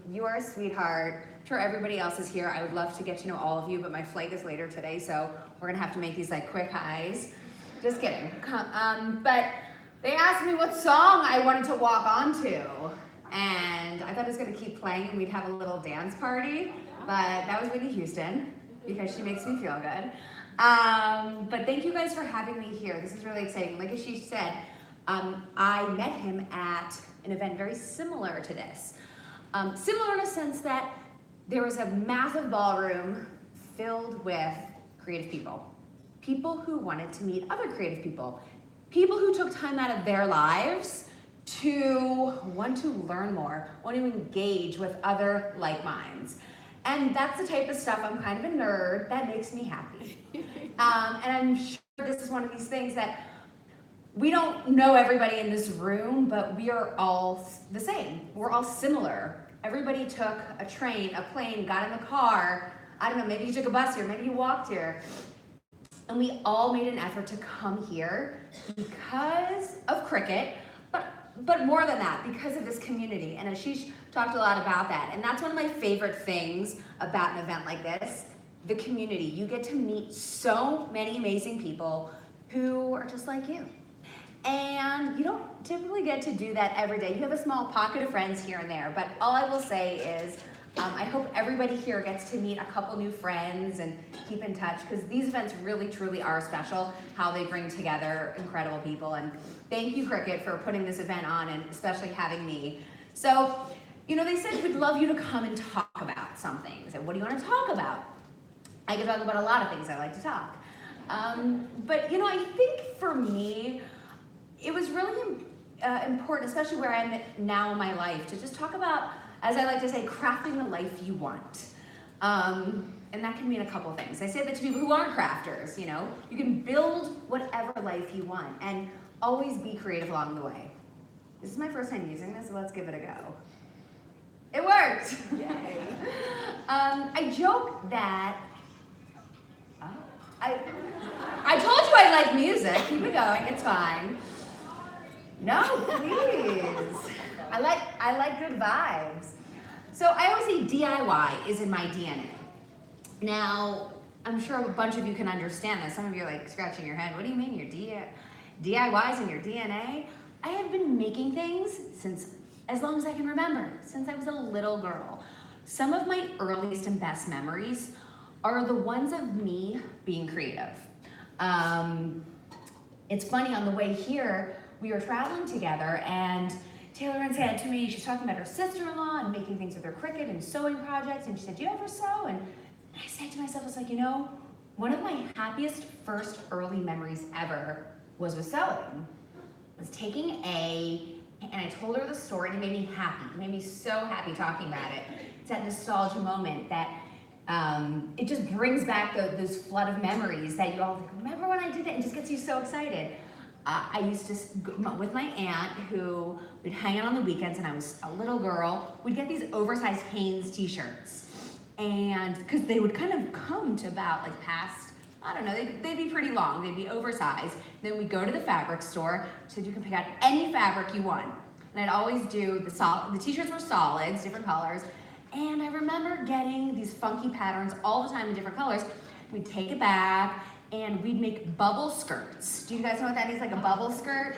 You are a sweetheart. I'm sure everybody else is here. I would love to get to know all of you, but my flight is later today, so we're gonna have to make these like quick highs. Just kidding. But they asked me what song I wanted to walk onto, and I thought it was gonna keep playing and we'd have a little dance party, but that was Whitney Houston because she makes me feel good. But thank you guys for having me here. This is really exciting. Like Ashish said, I met him at an event very similar to this. Similar in a sense that there was a massive ballroom filled with creative people. People who wanted to meet other creative people. People who took time out of their lives to want to learn more, want to engage with other like minds. And that's the type of stuff, I'm kind of a nerd, that makes me happy. And I'm sure this is one of these things that we don't know everybody in this room, but we are all the same. We're all similar. Everybody took a train, a plane, got in the car. I don't know, maybe you took a bus here, maybe you walked here. And we all made an effort to come here because of Cricut, but more than that, because of this community. And Ashish talked a lot about that. And that's one of my favorite things about an event like this, the community. You get to meet so many amazing people who are just like you. And you don't typically get to do that every day. You have a small pocket of friends here and there, but all I will say is I hope everybody here gets to meet a couple new friends and keep in touch, because these events really, truly are special, how they bring together incredible people. And thank you, Cricut, for putting this event on and especially having me. So, they said we'd love you to come and talk about something. I said, what do you want to talk about? I can talk about a lot of things I like to talk. But, I think for me, it was really important, especially where I'm at now in my life, to just talk about, as I like to say, crafting the life you want. And that can mean a couple things. I say that to people who aren't crafters, you can build whatever life you want and always be creative along the way. This is my first time using this, so let's give it a go. It worked! Yay! I joke that, I told you I like music. Keep it going, it's fine. No, please. I like good vibes. So I always say DIY is in my DNA. Now, I'm sure a bunch of you can understand this. Some of you are like scratching your head. What do you mean your DIY is in your DNA? I have been making things since as long as I can remember, since I was a little girl. Some of my earliest and best memories are the ones of me being creative. It's funny, on the way here, we were traveling together and Taylor said to me, she's talking about her sister-in-law and making things with her Cricut and sewing projects, and she said, do you ever sew? And I said to myself, I was like, you know, one of my happiest first early memories ever was with sewing. I was taking and I told her the story, and it made me happy. It made me so happy talking about it. It's that nostalgia moment that it just brings back those flood of memories that you all think, remember when I did that? It just gets you so excited. I used to, with my aunt, who would hang out on the weekends, and I was a little girl, we'd get these oversized Hanes t-shirts. And because they would kind of come to about like past, I don't know, they'd be pretty long, they'd be oversized. Then we'd go to the fabric store, so you can pick out any fabric you want. And I'd always do, the t-shirts were solids, different colors. And I remember getting these funky patterns all the time in different colors. We'd take it back, and we'd make bubble skirts. Do you guys know what that is, like a bubble skirt?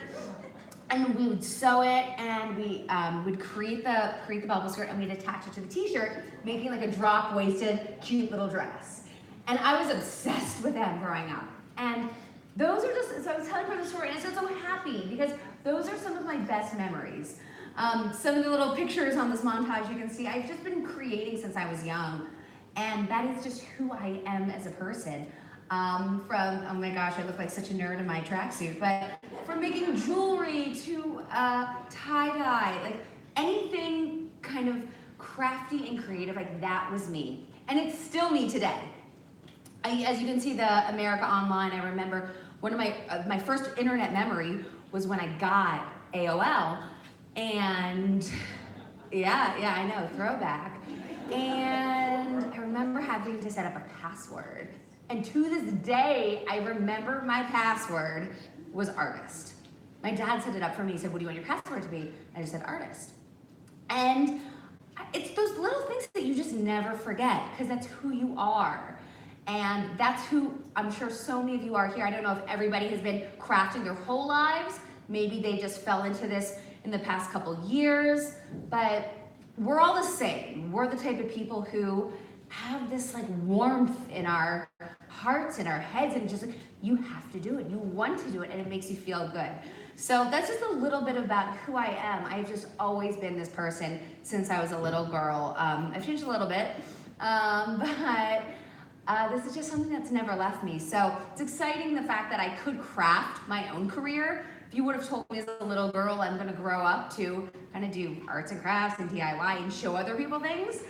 And we would sew it, and we would create the bubble skirt, and we'd attach it to the t-shirt, making like a drop-waisted, cute little dress. And I was obsessed with them growing up. And those are just, so I was telling her the story, and I was so happy, because those are some of my best memories. Some of the little pictures on this montage you can see, I've just been creating since I was young, and that is just who I am as a person. From, oh my gosh, I look like such a nerd in my tracksuit, but from making jewelry to tie-dye, like anything kind of crafty and creative, like that was me. And it's still me today. As you can see the America Online, I remember one of my first internet memory was when I got AOL, and yeah, I know, throwback. And I remember having to set up a password. And to this day, I remember my password was artist. My dad set it up for me. He said, what do you want your password to be? I just said artist. And it's those little things that you just never forget, because that's who you are. And that's who I'm sure so many of you are here. I don't know if everybody has been crafting their whole lives. Maybe they just fell into this in the past couple years, but we're all the same. We're the type of people who have this like warmth in our hearts and our heads, and just like, you have to do it, you want to do it, and it makes you feel good. So that's just a little bit about who I am. I've just always been this person since I was a little girl. I've changed a little bit, but this is just something that's never left me. So it's exciting, the fact that I could craft my own career. If you would have told me as a little girl I'm gonna grow up to kind of do arts and crafts and DIY and show other people things,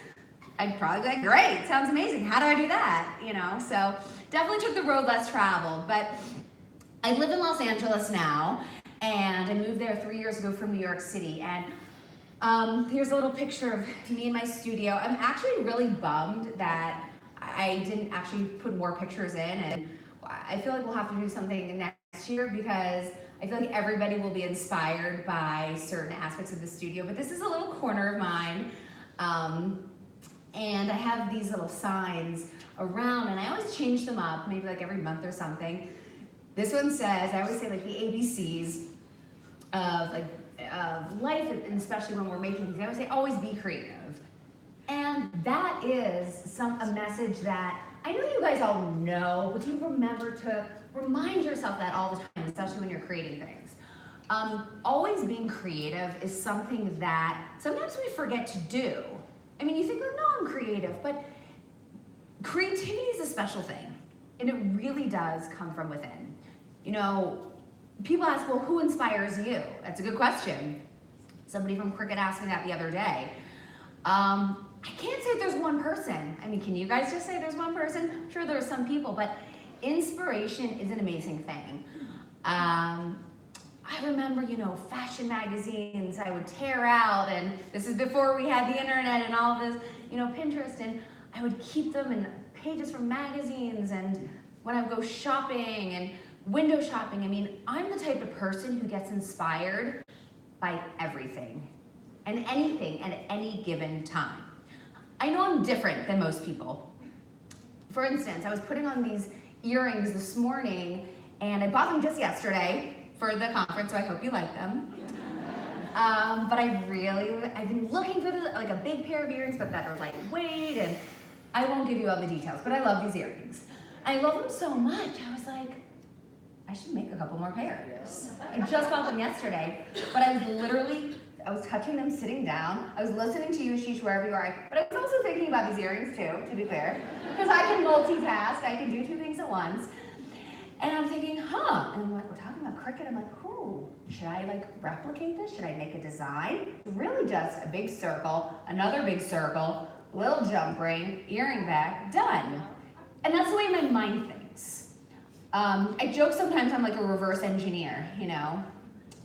I'd probably be like, great, sounds amazing. How do I do that? You know, so definitely took the road less traveled. But I live in Los Angeles now, and I moved there 3 years ago from New York City. And here's a little picture of me in my studio. I'm actually really bummed that I didn't actually put more pictures in, and I feel like we'll have to do something next year, because I feel like everybody will be inspired by certain aspects of the studio. But this is a little corner of mine. And I have these little signs around, and I always change them up, maybe like every month or something. This one says, I always say like the ABCs of life, and especially when we're making things, I always say, always be creative. And that is a message that I know you guys all know, but you remember to remind yourself that all the time, especially when you're creating things. Always being creative is something that sometimes we forget to do. I mean, you think, oh, no, I'm creative, but creativity is a special thing, and it really does come from within. You know, people ask, well, who inspires you? That's a good question. Somebody from Cricut asked me that the other day. I can't say there's one person. I mean, can you guys just say there's one person? I'm sure there are some people, but inspiration is an amazing thing. I remember, you know, fashion magazines I would tear out, and this is before we had the internet and all this, you know, Pinterest, and I would keep them in pages from magazines, and when I would go shopping and window shopping, I mean, I'm the type of person who gets inspired by everything. and anything at any given time. I know I'm different than most people. For instance, I was putting on these earrings this morning, and I bought them just yesterday for the conference, so I hope you like them. But I've been looking for like a big pair of earrings, but that are lightweight, and I won't give you all the details, but I love these earrings. I love them so much, I was like, I should make a couple more pairs. I just bought them yesterday, but I was touching them sitting down. I was listening to you, Ashish, wherever you are, but I was also thinking about these earrings too, to be clear, because I can multitask, I can do two things at once. And I'm thinking, and I'm like, we're talking about Cricut. I'm like, should I replicate this? Should I make a design? Really just a big circle, another big circle, little jump ring, earring back, done. And that's the way my mind thinks. I joke sometimes I'm like a reverse engineer, you know?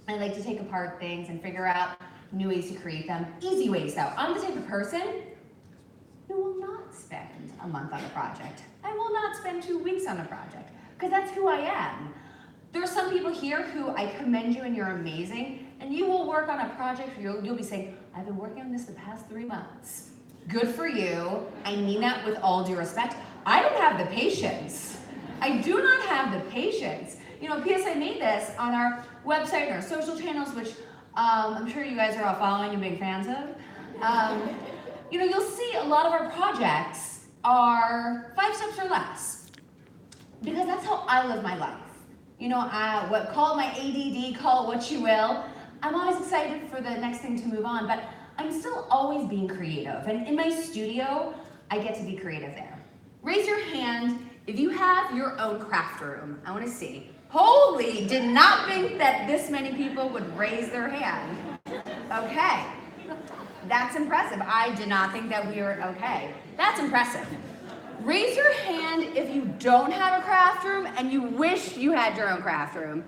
I like to take apart things and figure out new ways to create them. Easy ways though. I'm the type of person who will not spend a month on a project. I will not spend 2 weeks on a project, because that's who I am. There are some people here who I commend you and you're amazing, and you will work on a project where you'll be saying, I've been working on this the past 3 months. Good for you. I mean that with all due respect. I don't have the patience. I do not have the patience. You know, P.S. I made this on our website and our social channels, which I'm sure you guys are all following and big fans of. You know, you'll see a lot of our projects are 5 steps or less, because that's how I live my life. You know, call it my ADD, call it what you will. I'm always excited for the next thing to move on, but I'm still always being creative. And in my studio, I get to be creative there. Raise your hand if you have your own craft room. I want to see. Holy, did not think that this many people would raise their hand. Okay, that's impressive. I did not think that we were, okay. That's impressive. Raise your hand if you don't have a craft room and you wish you had your own craft room.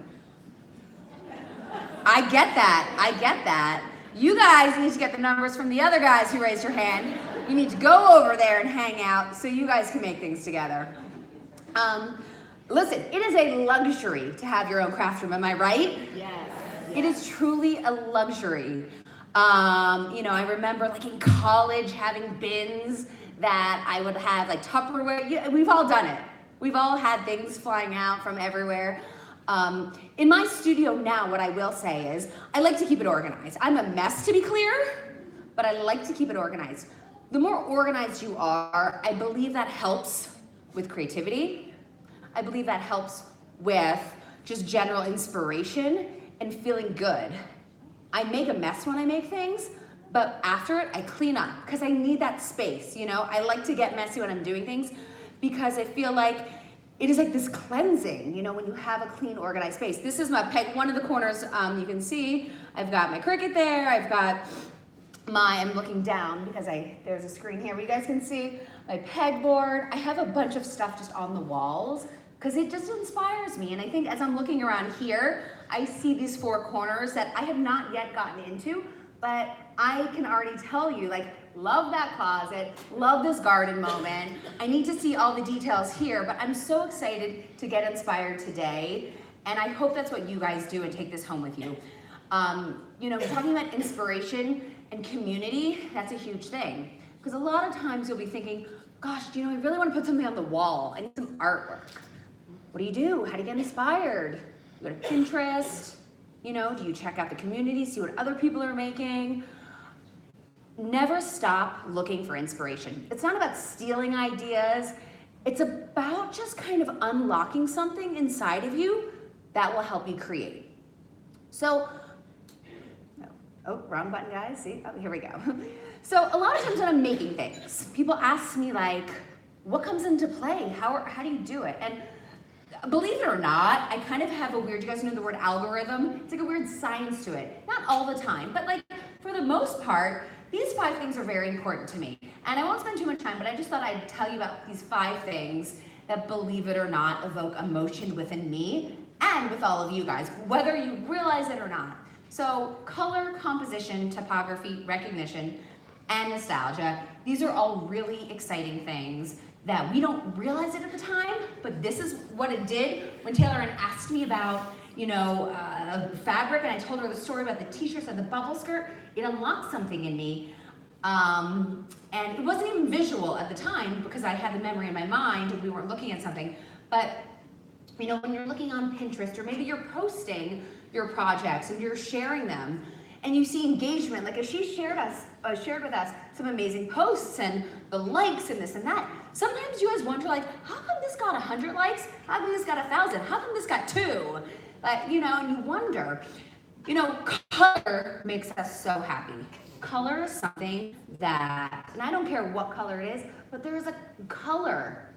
I get that. You guys need to get the numbers from the other guys who raised your hand. You need to go over there and hang out so you guys can make things together. Listen, it is a luxury to have your own craft room, am I right? Yes. It is truly a luxury. You know, I remember in college having bins that I would have Tupperware. We've all done it. We've all had things flying out from everywhere. In my studio now, what I will say is I like to keep it organized. I'm a mess, to be clear, but I like to keep it organized. The more organized you are, I believe that helps with creativity. I believe that helps with just general inspiration and feeling good. I make a mess when I make things, but after it, I clean up because I need that space, you know? I like to get messy when I'm doing things because I feel like it is like this cleansing, you know, when you have a clean, organized space. This is my peg, one of the corners you can see. I've got my Cricut there. I've got I'm looking down because there's a screen here where you guys can see my pegboard. I have a bunch of stuff just on the walls because it just inspires me. And I think as I'm looking around here, I see these 4 corners that I have not yet gotten into, but I can already tell you, love that closet, love this garden moment. I need to see all the details here, but I'm so excited to get inspired today. And I hope that's what you guys do and take this home with you. You know, talking about inspiration and community, that's a huge thing. Because a lot of times you'll be thinking, gosh, you know, I really want to put something on the wall. I need some artwork. What do? How do you get inspired? You go to Pinterest, you know, do you check out the community, see what other people are making? Never stop looking for inspiration. It's not about stealing ideas. It's about just kind of unlocking something inside of you that will help you create. So, oh, wrong button, guys. See? Oh, here we go. So a lot of times when I'm making things, people ask me what comes into play? How do you do it? And believe it or not, I kind of have a weird, you guys know the word algorithm? It's like a weird science to it. Not all the time, but for the most part, these 5 things are very important to me. And I won't spend too much time, but I just thought I'd tell you about these 5 things that, believe it or not, evoke emotion within me and with all of you guys, whether you realize it or not. So color, composition, typography, recognition, and nostalgia. These are all really exciting things that we don't realize it at the time, but this is what it did when Taylor asked me about, fabric, and I told her the story about the t-shirts and the bubble skirt. It unlocked something in me. And it wasn't even visual at the time because I had the memory in my mind and we weren't looking at something. But when you're looking on Pinterest, or maybe you're posting your projects and you're sharing them, and you see engagement, like as she shared with us some amazing posts and the likes and this and that. Sometimes you guys wonder, like, how come this got 100 likes? How come this got 1,000? How come this got 2? And you wonder. Color makes us so happy. Color is something that, and I don't care what color it is, but there is a color.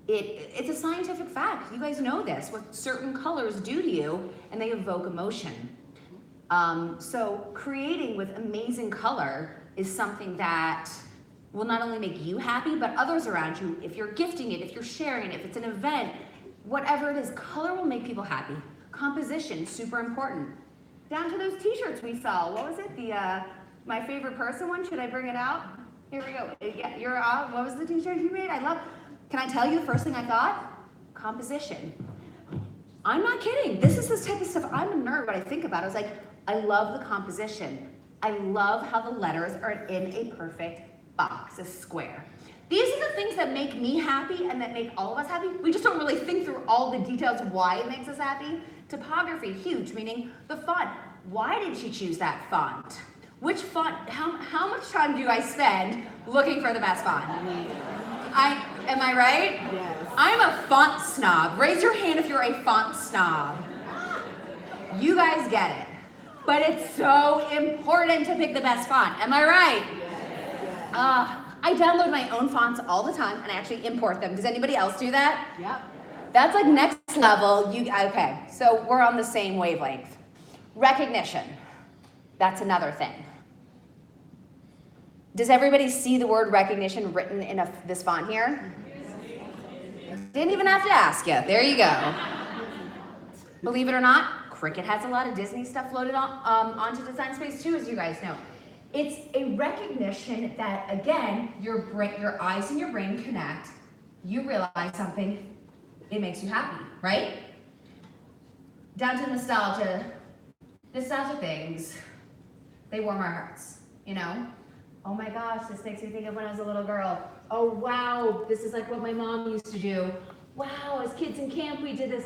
It's a scientific fact. You guys know this, what certain colors do to you, and they evoke emotion. So creating with amazing color is something that will not only make you happy, but others around you. If you're gifting it, if you're sharing it, if it's an event, whatever it is, color will make people happy. Composition, super important. Down to those t-shirts we saw. What was it? My favorite person one. Should I bring it out? Here we go. Yeah, what was the t-shirt you made? Can I tell you the first thing I thought? Composition. I'm not kidding. This is this type of stuff. I'm a nerd, but I think about it. I was like, I love the composition. I love how the letters are in a perfect box, a square. These are the things that make me happy and that make all of us happy. We just don't really think through all the details of why it makes us happy. Typography, huge, meaning the font. Why did she choose that font? Which font, how much time do I spend looking for the best font? Am I right? Yes. I'm a font snob. Raise your hand if you're a font snob. You guys get it. But it's so important to pick the best font. Am I right? Yes. I download my own fonts all the time and I actually import them. Does anybody else do that? Yep. That's like next level. Okay, so we're on the same wavelength. Recognition. That's another thing. Does everybody see the word recognition written in this font here? Didn't even have to ask you. There you go. Believe it or not, Cricut has a lot of Disney stuff loaded onto Design Space too, as you guys know. It's a recognition that, again, your eyes and your brain connect. You realize something, it makes you happy, right? Down to nostalgia things, they warm our hearts, Oh my gosh, this makes me think of when I was a little girl. Oh wow, this is like what my mom used to do. Wow, as kids in camp we did this.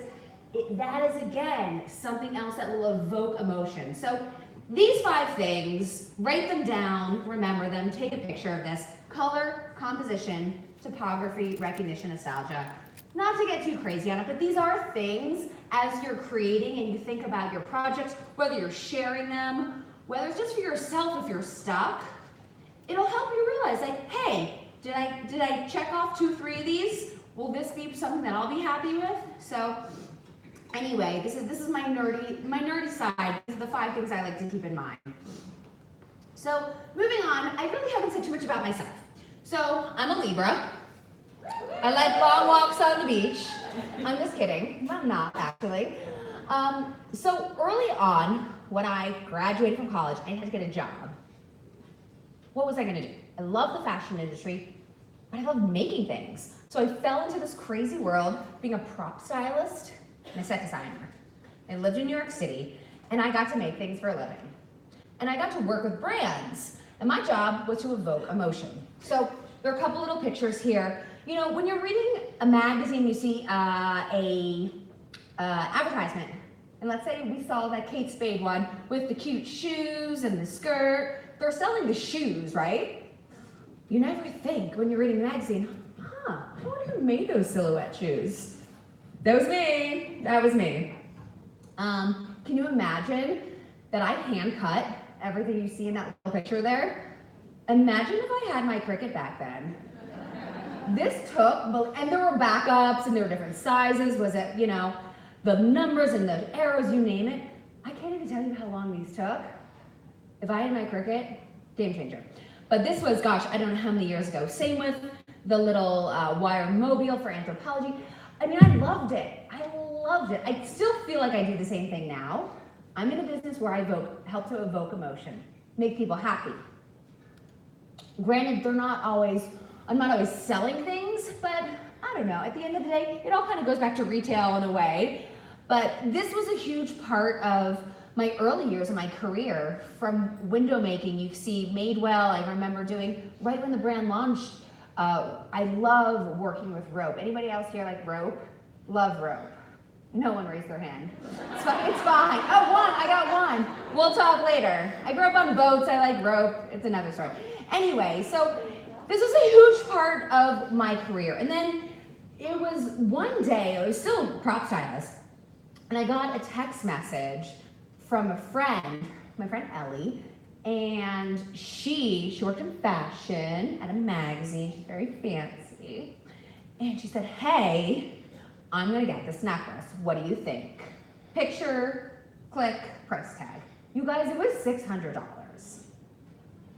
That is, again, something else that will evoke emotion. So these 5 things, write them down, remember them, take a picture of this. Color, composition, typography, recognition, nostalgia. Not to get too crazy on it, but these are things as you're creating and you think about your projects, whether you're sharing them, whether it's just for yourself if you're stuck, it'll help you realize, like, hey, did I check off 2, 3 of these? Will this be something that I'll be happy with? So anyway, this is my nerdy side. These are the 5 things I like to keep in mind. So moving on, I really haven't said too much about myself. So I'm a Libra. I like long walks on the beach. I'm just kidding. I'm not, actually. So early on, when I graduated from college, I had to get a job. What was I going to do? I love the fashion industry, but I love making things. So I fell into this crazy world being a prop stylist and a set designer. I lived in New York City, and I got to make things for a living. And I got to work with brands, and my job was to evoke emotion. So there are a couple little pictures here. When you're reading a magazine, you see a advertisement. And let's say we saw that Kate Spade one with the cute shoes and the skirt. They're selling the shoes, right? You never think when you're reading the magazine, I wonder who made those silhouette shoes. That was me. That was me. Can you imagine that I hand cut everything you see in that little picture there? Imagine if I had my Cricut back then. This took, and there were backups and there were different sizes. Was it, the numbers and the arrows, you name it. I can't even tell you how long these took. If I had my Cricut, game changer. But this was, gosh, I don't know how many years ago. Same with the little wire mobile for anthropology. I mean, I loved it. I still feel like I do the same thing now. I'm in a business where I help to evoke emotion, make people happy. Granted, I'm not always selling things, but I don't know. At the end of the day, it all kind of goes back to retail in a way. But this was a huge part of my early years of my career. From window making, you see Madewell, I remember doing, right when the brand launched, I love working with rope. Anybody else here like rope? Love rope. No one raised their hand. It's fine. Oh, one, I got one. We'll talk later. I grew up on boats, I like rope. It's another story. Anyway, so this was a huge part of my career. And then it was one day, I was still a prop stylist, and I got a text message from a friend, my friend Ellie, and she worked in fashion at a magazine, she's very fancy, and she said, hey, I'm gonna get this necklace, what do you think? Picture, click, price tag. You guys, it was $600.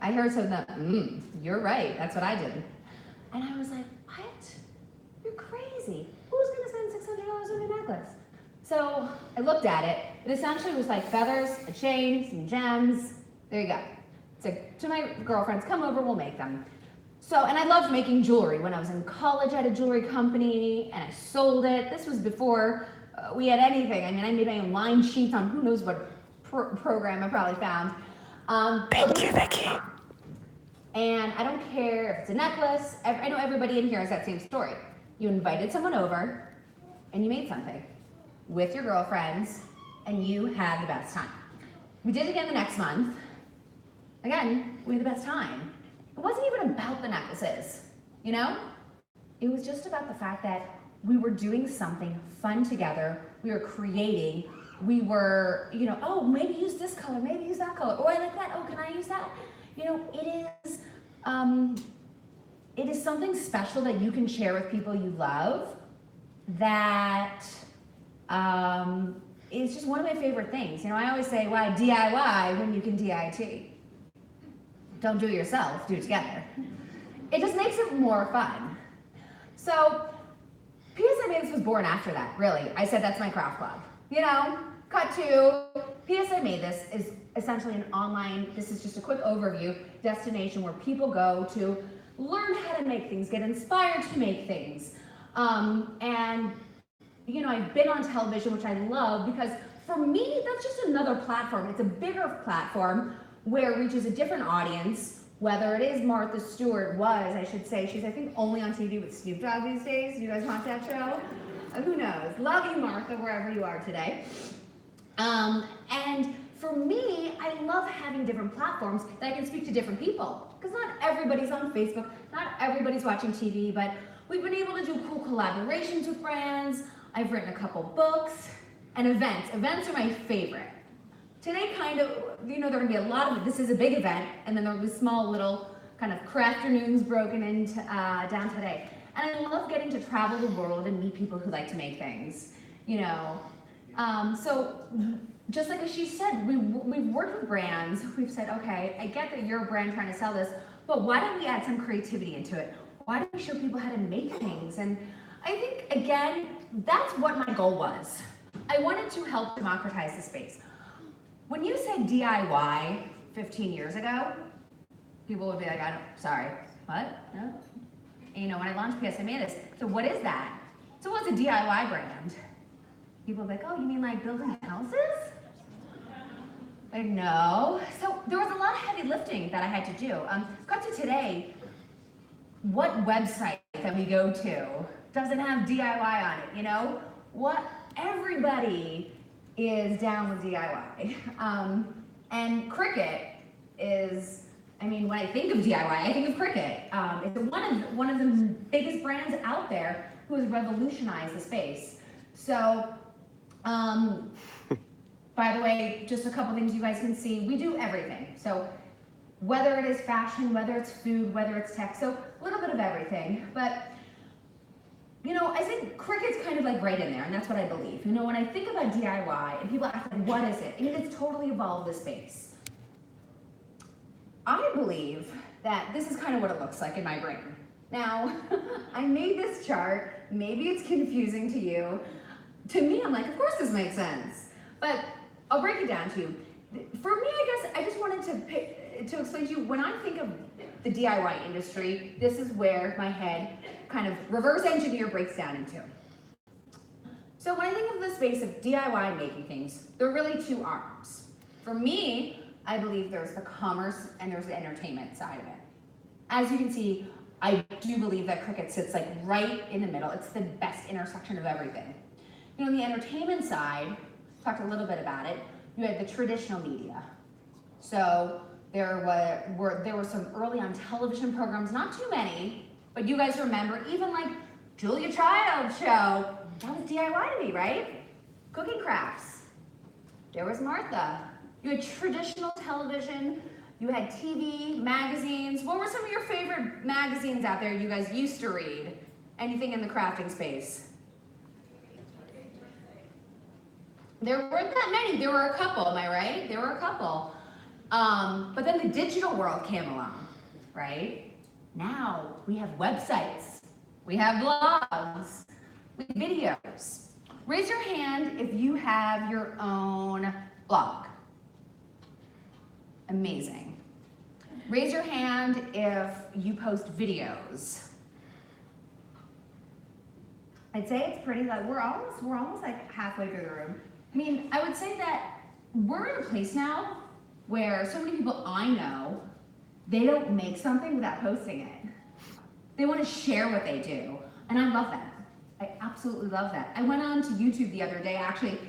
I heard some of them, you're right, that's what I did. And I was like, what? You're crazy. Who's gonna spend $600 on a necklace? So I looked at it. It essentially was like feathers, a chain, some gems. There you go. So to my girlfriends, come over, we'll make them. So, and I loved making jewelry. When I was in college, I had a jewelry company and I sold it. This was before we had anything. I mean, I made my own line sheets on who knows what program I probably found. Thank you, Vicky. And I don't care if it's a necklace. I know everybody in here has that same story. You invited someone over and you made something with your girlfriends and you had the best time. We did it again the next month. Again, we had the best time. It wasn't even about the necklaces, you know? It was just about the fact that we were doing something fun together. We were creating. We were, you know, oh, maybe use this color, maybe use that color. Oh, I like that. Oh, can I use that? You know, it is something special that you can share with people you love that is just one of my favorite things. You know, I always say, why DIY when you can DIT? Don't do it yourself, do it together. It just makes it more fun. So, PSI Made This was born after that, really. I said that's my craft club. You know, cut to, PSI Made This is essentially an online, this is just a quick overview, destination where people go to learn how to make things, get inspired to make things. And, you know, I've been on television, which I love, because for me, that's just another platform. It's a bigger platform where it reaches a different audience, whether it is Martha Stewart I should say. She's, I think, only on TV with Snoop Dogg these days. You guys watch that show? Who knows? Love you, Martha, wherever you are today. And for me, I love having different platforms that I can speak to different people. Because not everybody's on Facebook, not everybody's watching TV, but we've been able to do cool collaborations with brands. I've written a couple books and events. Events are my favorite. Today, kind of, you know, there are gonna be a lot of, this is a big event, and then there'll be small little kind of crafternoons broken into down today. And I love getting to travel the world and meet people who like to make things, you know. So just like Ashish said, we've worked with brands. We've said, okay, I get that you're a brand trying to sell this, but why don't we add some creativity into it? Why don't we show people how to make things? And I think, again, that's what my goal was. I wanted to help democratize the space. When you said DIY 15 years ago, people would be like, sorry, what? No? And you know, when I launched PSI Made This, so what is that? So what's a DIY brand? People would be like, oh, you mean like building houses? Like, no. So there was a lot of heavy lifting that I had to do. Cut to today, what website that we go to doesn't have DIY on it, you know? Everybody is down with DIY. And Cricut is, I mean, when I think of DIY, I think of Cricut. It's one of the biggest brands out there who has revolutionized the space. So, by the way, just a couple things you guys can see. We do everything. So whether it is fashion, whether it's food, whether it's tech, so a little bit of everything. But, you know, I think Cricut's kind of like right in there, and that's what I believe. You know, when I think about DIY, and people ask, like, what is it? I mean, it's totally evolved the space. I believe that this is kind of what it looks like in my brain. Now, I made this chart. Maybe it's confusing to you. To me, I'm like, of course this makes sense. But I'll break it down to you. For me, I guess I just wanted to explain to you, when I think of the DIY industry, this is where my head kind of reverse engineer breaks down into. So when I think of the space of DIY making things, there are really two arms. For me, I believe there's the commerce and there's the entertainment side of it. As you can see, I do believe that Cricut sits like right in the middle. It's the best intersection of everything. You know, the entertainment side, talked a little bit about it, you had the traditional media. So there were some early on television programs, not too many, but you guys remember even like Julia Child's show, that was DIY to me, right? Cooking crafts. There was Martha. You had traditional television, you had TV, magazines. What were some of your favorite magazines out there you guys used to read? Anything in the crafting space? There weren't that many, there were a couple, am I right? There were a couple. But then the digital world came along, right? Now we have websites, we have blogs, we have videos. Raise your hand if you have your own blog. Amazing. Raise your hand if you post videos. I'd say it's pretty like we're almost like halfway through the room. I mean, I would say that we're in a place now where so many people I know, they don't make something without posting it. They want to share what they do, and I love that. I absolutely love that. I went on to YouTube the other day, actually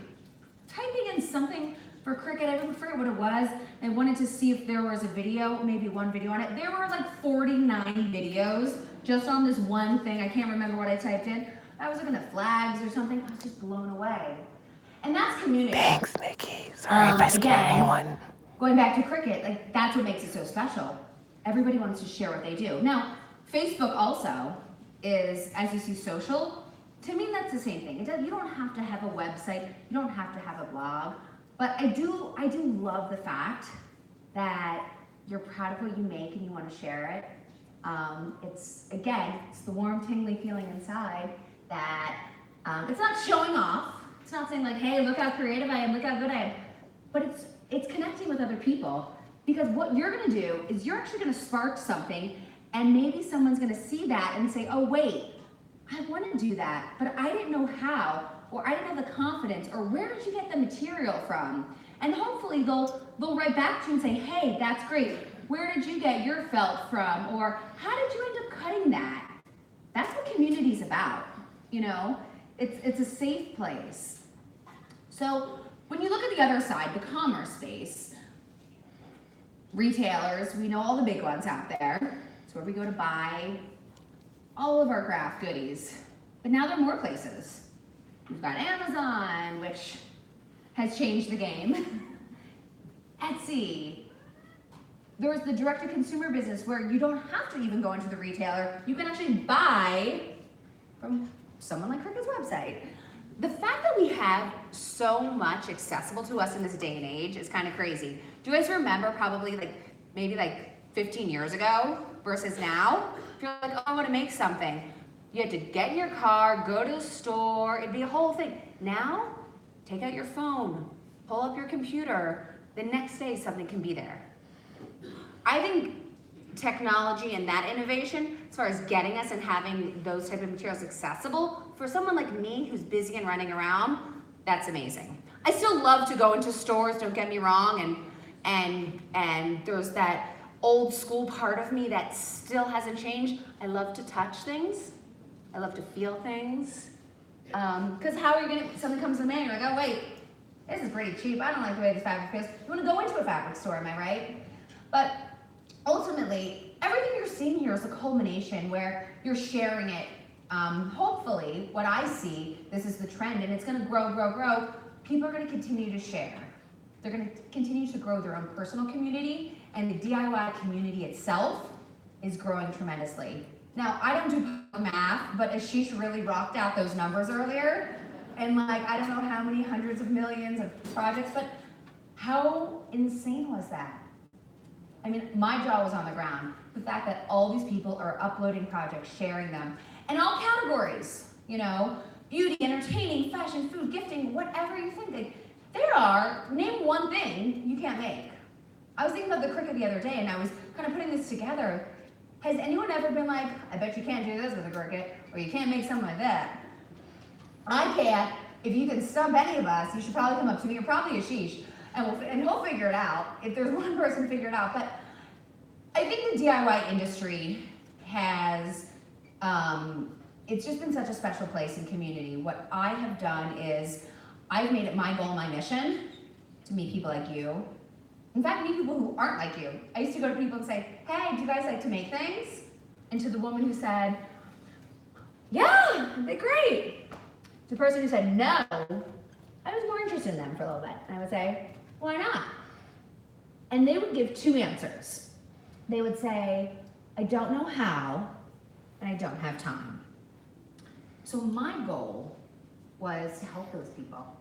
typing in something for Cricut. I forget what it was. I wanted to see if there was a video, maybe one video on it. There were like 49 videos just on this one thing. I can't remember what I typed in. I was looking at flags or something. I was just blown away. And that's community. Thanks, Nikki. Sorry if I scared anyone. Going back to Cricut, like that's what makes it so special. Everybody wants to share what they do. Now, Facebook also is, as you see, social. To me, that's the same thing. You don't have to have a website. You don't have to have a blog. But I do love the fact that you're proud of what you make and you want to share it. It's the warm, tingly feeling inside that it's not showing off. It's not saying like, hey, look how creative I am, look how good I am. But it's connecting with other people, because what you're gonna do is you're actually gonna spark something, and maybe someone's gonna see that and say, oh wait, I wanna do that, but I didn't know how, or I didn't have the confidence, or where did you get the material from? And hopefully they'll write back to you and say, hey, that's great. Where did you get your felt from? Or how did you end up cutting that? That's what community's about, you know? It's a safe place. So when you look at the other side, the commerce space, retailers, we know all the big ones out there. It's where we go to buy all of our craft goodies. But now there are more places. We've got Amazon, which has changed the game. Etsy. There's the direct-to-consumer business where you don't have to even go into the retailer. You can actually buy from someone like Cricut's website. The fact that we have so much accessible to us in this day and age is kind of crazy. Do you guys remember probably maybe 15 years ago versus now? If you're like, oh, I want to make something, you had to get in your car, go to the store, it'd be a whole thing. Now, take out your phone, pull up your computer, the next day something can be there. I think technology and that innovation, as far as getting us and having those type of materials accessible, for someone like me who's busy and running around, that's amazing. I still love to go into stores, don't get me wrong, and there's that old school part of me that still hasn't changed. I love to touch things. I love to feel things. Because how are you gonna, something comes to the man, you're like, oh wait, this is pretty cheap. I don't like the way this fabric feels. You wanna go into a fabric store, am I right? But ultimately, everything you're seeing here is a culmination where you're sharing it. Hopefully, what I see, this is the trend, and it's gonna grow, grow, grow. People are gonna continue to share. They're gonna continue to grow their own personal community, and the DIY community itself is growing tremendously. Now, I don't do math, but Ashish really rocked out those numbers earlier. And I don't know how many hundreds of millions of projects, but how insane was that? I mean, my jaw was on the ground. The fact that all these people are uploading projects, sharing them, and all categories, you know, beauty, entertaining, fashion, food, gifting, whatever you think. Name one thing you can't make. I was thinking about the Cricut the other day, and I was kind of putting this together. Has anyone ever been like, I bet you can't do this with a Cricut, or you can't make something like that? I can't, if you can stump any of us, you should probably come up to me, or probably Ashish, and he'll figure it out, if there's one person to figure it out. But I think the DIY industry has, it's just been such a special place in community. What I have done is, I've made it my goal, my mission, to meet people like you. In fact, meet people who aren't like you. I used to go to people and say, hey, do you guys like to make things? And to the woman who said, yeah, they're great. To the person who said no, I was more interested in them for a little bit. And I would say, why not? And they would give two answers. They would say, I don't know how, and I don't have time. So my goal was to help those people.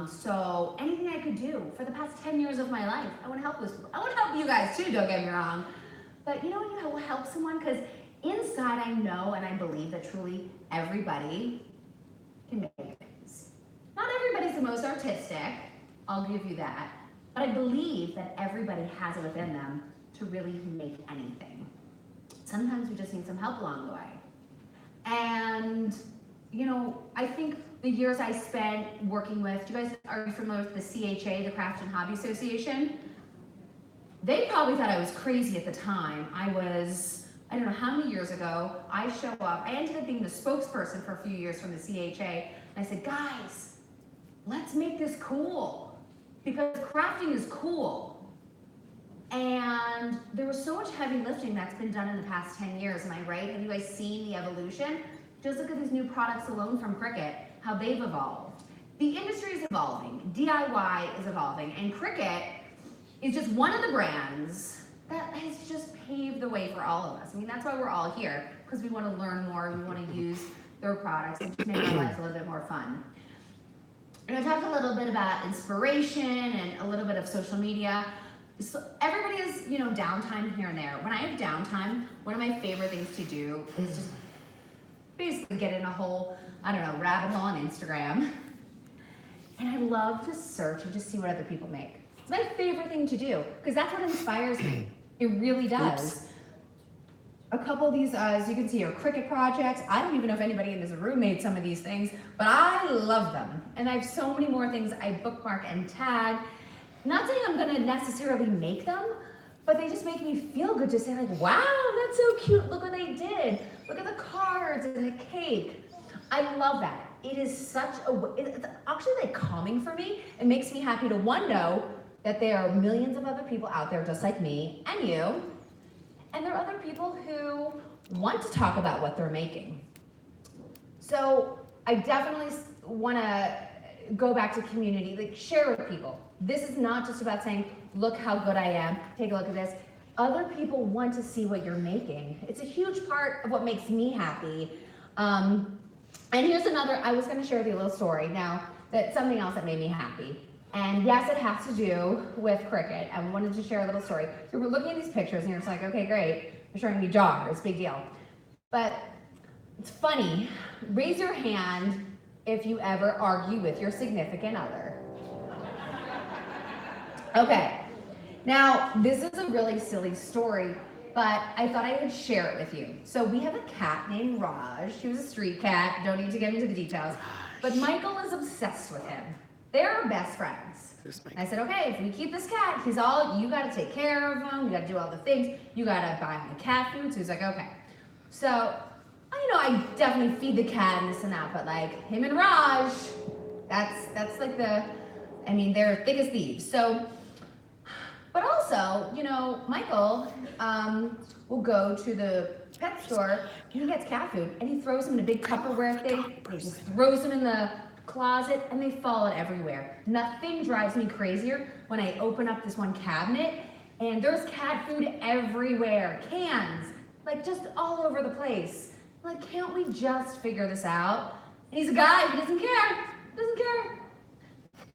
So anything I could do for the past 10 years of my life, I want to help those people. I want to help you guys too, don't get me wrong. But you know when you help someone, because inside I know and I believe that truly everybody can make things. Not everybody's the most artistic, I'll give you that. But I believe that everybody has it within them to really make anything. Sometimes we just need some help along the way. And, you know, I think the years I spent working with, are you familiar with the CHA, the Craft and Hobby Association? They probably thought I was crazy at the time. I don't know how many years ago, I show up, I ended up being the spokesperson for a few years from the CHA, and I said, guys, let's make this cool, because crafting is cool. And there was so much heavy lifting that's been done in the past 10 years, am I right? Have you guys seen the evolution? Just look at these new products alone from Cricut, how they've evolved. The industry is evolving, DIY is evolving, and Cricut is just one of the brands that has just paved the way for all of us. I mean, that's why we're all here, because we want to learn more, we want to use their products and just make our lives a little bit more fun. And I talked a little bit about inspiration and a little bit of social media. So everybody has, you know, downtime here and there. When I have downtime, one of my favorite things to do is just basically get in a whole, I don't know, rabbit hole on Instagram. And I love to search and just see what other people make. It's my favorite thing to do, because that's what inspires me. It really does. Oops. A couple of these, as you can see, are Cricut projects. I don't even know if anybody in this room made some of these things, but I love them. And I have so many more things I bookmark and tag. Not saying I'm gonna necessarily make them, but they just make me feel good to say like, wow, that's so cute, look what they did. Look at the cards and the cake. I love that. It is such it's actually like calming for me. It makes me happy to know that there are millions of other people out there just like me and you, and there are other people who want to talk about what they're making. So I definitely wanna go back to community, like share with people. This is not just about saying, look how good I am, take a look at this. Other people want to see what you're making. It's a huge part of what makes me happy. And here's another, I was gonna share with you a little story now, that's something else that made me happy. And yes, it has to do with Cricut. I wanted to share a little story. So we're looking at these pictures and you're just like, okay, great. You're showing me jars, big deal. But it's funny, raise your hand if you ever argue with your significant other. Okay, now this is a really silly story, but I thought I would share it with you. So we have a cat named Raj. He was a street cat, don't need to get into the details, but Michael is obsessed with him. They're best friends. I said, okay, if we keep this cat, he's all, you gotta take care of him, you gotta do all the things, you gotta buy him the cat food, so he's like, okay. So, I definitely feed the cat and this and that, but like him and Raj, that's like they're thick as thieves. So, but also, Michael will go to the pet store and he gets cat food and he throws them in a big Tupperware thing. He just throws them in the closet and they fall out everywhere. Nothing drives me crazier when I open up this one cabinet and there's cat food everywhere. Cans, like just all over the place. Like, can't we just figure this out? And he's a guy, he doesn't care.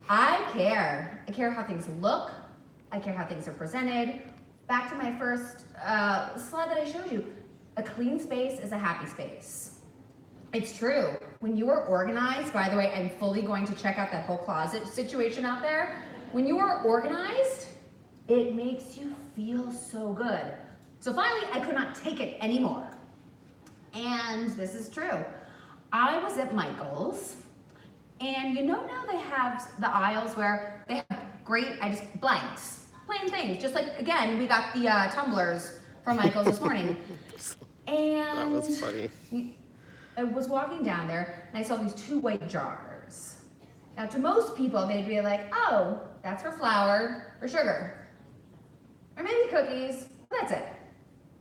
I care. I care how things look. I care how things are presented. Back to my first slide that I showed you. A clean space is a happy space. It's true. When you are organized, by the way, I'm fully going to check out that whole closet situation out there. When you are organized, it makes you feel so good. So finally, I could not take it anymore. And this is true. I was at Michael's And you know now they have the aisles where they have blanks, plain things. Just like, again, we got the tumblers from Michael's this morning. And That was funny. I was walking down there and I saw these 2 white jars. Now to most people, they'd be like, oh, that's for flour or sugar. Or maybe cookies, that's it.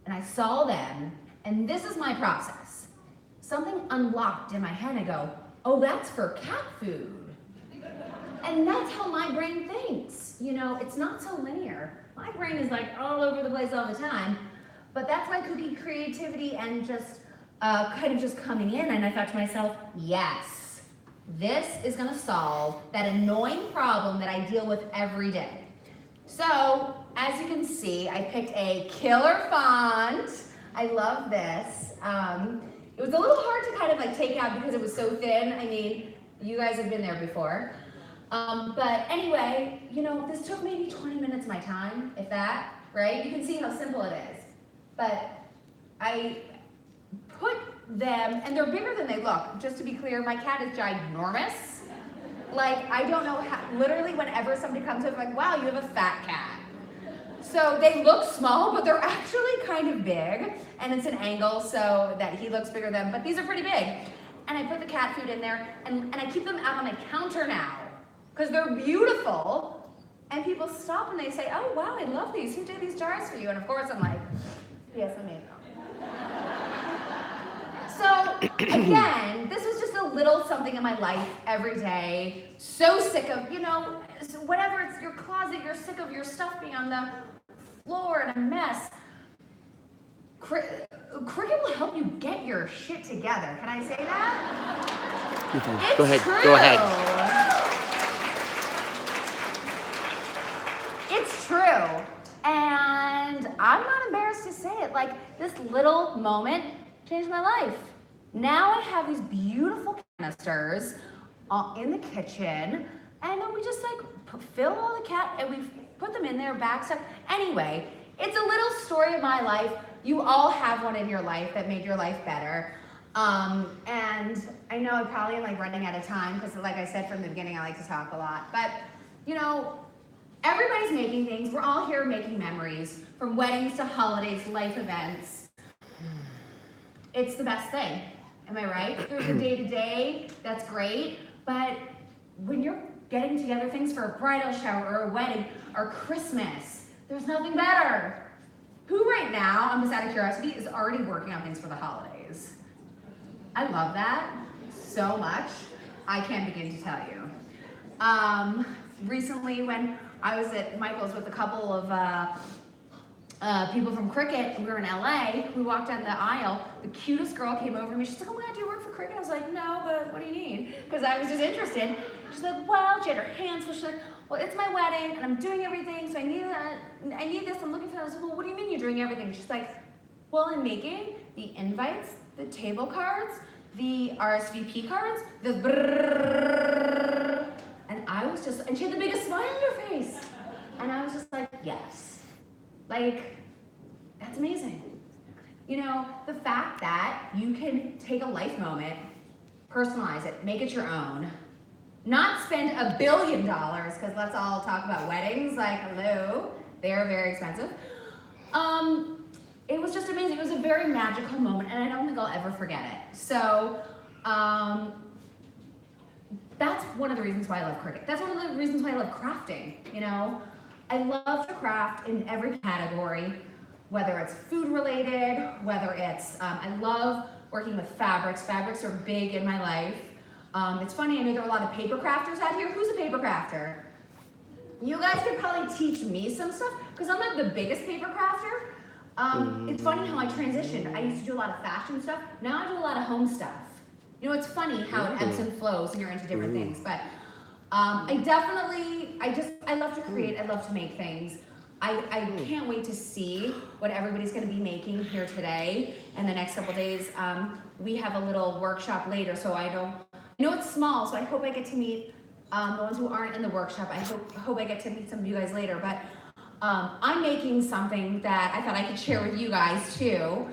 And I saw them, and this is my process. Something unlocked in my head, I go, oh, that's for cat food. And that's how my brain thinks. You know, it's not so linear. My brain is like all over the place all the time, but that's my cookie creativity and just kind of just coming in. And I thought to myself, yes, this is gonna solve that annoying problem that I deal with every day. So, as you can see, I picked a killer font. I love this. It was a little hard to kind of like take out because it was so thin. I mean, you guys have been there before. But anyway, you know, this took maybe 20 minutes of my time, if that, right? You can see how simple it is. But I put them, and they're bigger than they look. Just to be clear, my cat is ginormous. Like, I don't know how, literally whenever somebody comes up, I'm like, wow, you have a fat cat. So they look small, but they're actually kind of big, and it's an angle so that he looks bigger than, but these are pretty big. And I put the cat food in there, and I keep them out on my counter now, because they're beautiful, and people stop and they say, oh wow, I love these, who did these jars for you? And of course I'm like, yes, I made them. So, again, this was just a little something in my life every day. So sick of, you know, whatever, it's your closet, you're sick of your stuff being on the floor and a mess. Cricut will help you get your shit together. Can I say that? It's Go ahead. true. Go ahead. It's true. And I'm not embarrassed to say it. Like, this little moment changed my life. Now I have these beautiful canisters in the kitchen, and then we just like fill all the cat, and we put them in there, back stuff. Anyway, it's a little story of my life. You all have one in your life that made your life better. And I know I probably am like running out of time because, like I said from the beginning, I like to talk a lot. But you know, everybody's making things. We're all here making memories, from weddings to holidays, life events. It's the best thing. Am I right? There's a day-to-day, that's great, but when you're getting together things for a bridal shower or a wedding or Christmas, there's nothing better. Who right now, I'm just out of curiosity, is already working on things for the holidays? I love that so much. I can't begin to tell you. Recently when I was at Michael's with a couple of people from Cricut, we were in LA, we walked down the aisle, the cutest girl came over to me, she's like, oh my God, do you work for Cricut? I was like, no, but what do you need? Because I was just interested. She's like, well, she had her hands full, she's like, well, it's my wedding, and I'm doing everything, so I need this, I'm looking for that. I was like, well, what do you mean you're doing everything? She's like, well, I'm making the invites, the table cards, the RSVP cards, the brrrr, and I was just, and she had the biggest smile on her face. And I was just like, yes. Like, that's amazing. You know, the fact that you can take a life moment, personalize it, make it your own, not spend $1 billion, because let's all talk about weddings, like, hello, they are very expensive. It was just amazing. It was a very magical moment, and I don't think I'll ever forget it. So, that's one of the reasons why I love Cricut. That's one of the reasons why I love crafting, you know? I love to craft in every category, whether it's food related, whether it's, I love working with fabrics. Fabrics are big in my life. It's funny, I know there are a lot of paper crafters out here. Who's a paper crafter? You guys could probably teach me some stuff, because I'm not the biggest paper crafter. It's funny how I transitioned. I used to do a lot of fashion stuff. Now I do a lot of home stuff. You know, it's funny how it ebbs and flows and you're into different things, but I love to create, I love to make things. I can't wait to see what everybody's gonna be making here today and the next couple days. We have a little workshop later, so I know it's small, so I hope I get to meet the ones who aren't in the workshop. I hope I get to meet some of you guys later, but I'm making something that I thought I could share with you guys too,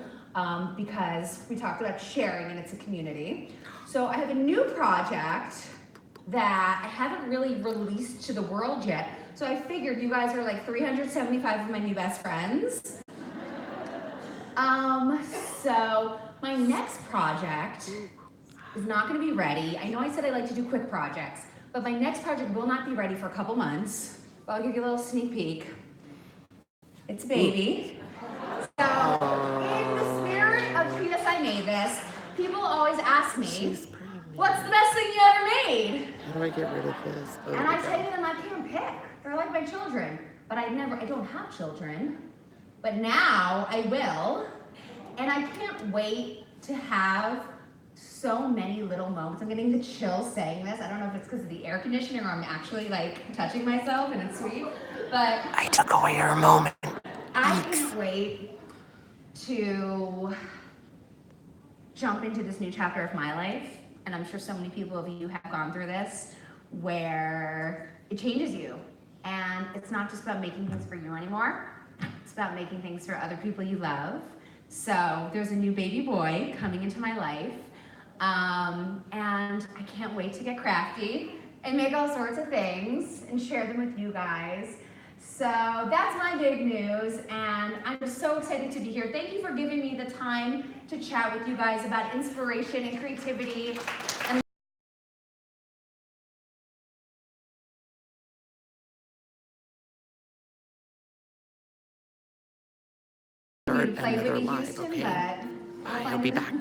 because we talked about sharing and it's a community. So I have a new project that I haven't really released to the world yet. So I figured you guys are like 375 of my new best friends. So my next project is not going to be ready. I know I said I like to do quick projects, but my next project will not be ready for a couple months. But I'll give you a little sneak peek. It's a baby. So in the spirit of Treatise I Made This, people always ask me, what's the best thing you ever made? How do I get rid of this? Oh, And I tell you them I can't pick. They're like my children. But I don't have children. But now I will. And I can't wait to have so many little moments. I'm getting the chills saying this. I don't know if it's because of the air conditioning or I'm actually like touching myself and it's sweet. But I took away your moment. I can't wait to jump into this new chapter of my life. And I'm sure so many people of you have gone through this where it changes you. And it's not just about making things for you anymore. It's about making things for other people you love. So there's a new baby boy coming into my life. And I can't wait to get crafty and make all sorts of things and share them with you guys. So that's my big news, and I'm just so excited to be here. Thank you for giving me the time to chat with you guys about inspiration and creativity. And play Another Whitney live, Houston, okay? but Bye, I'll be back.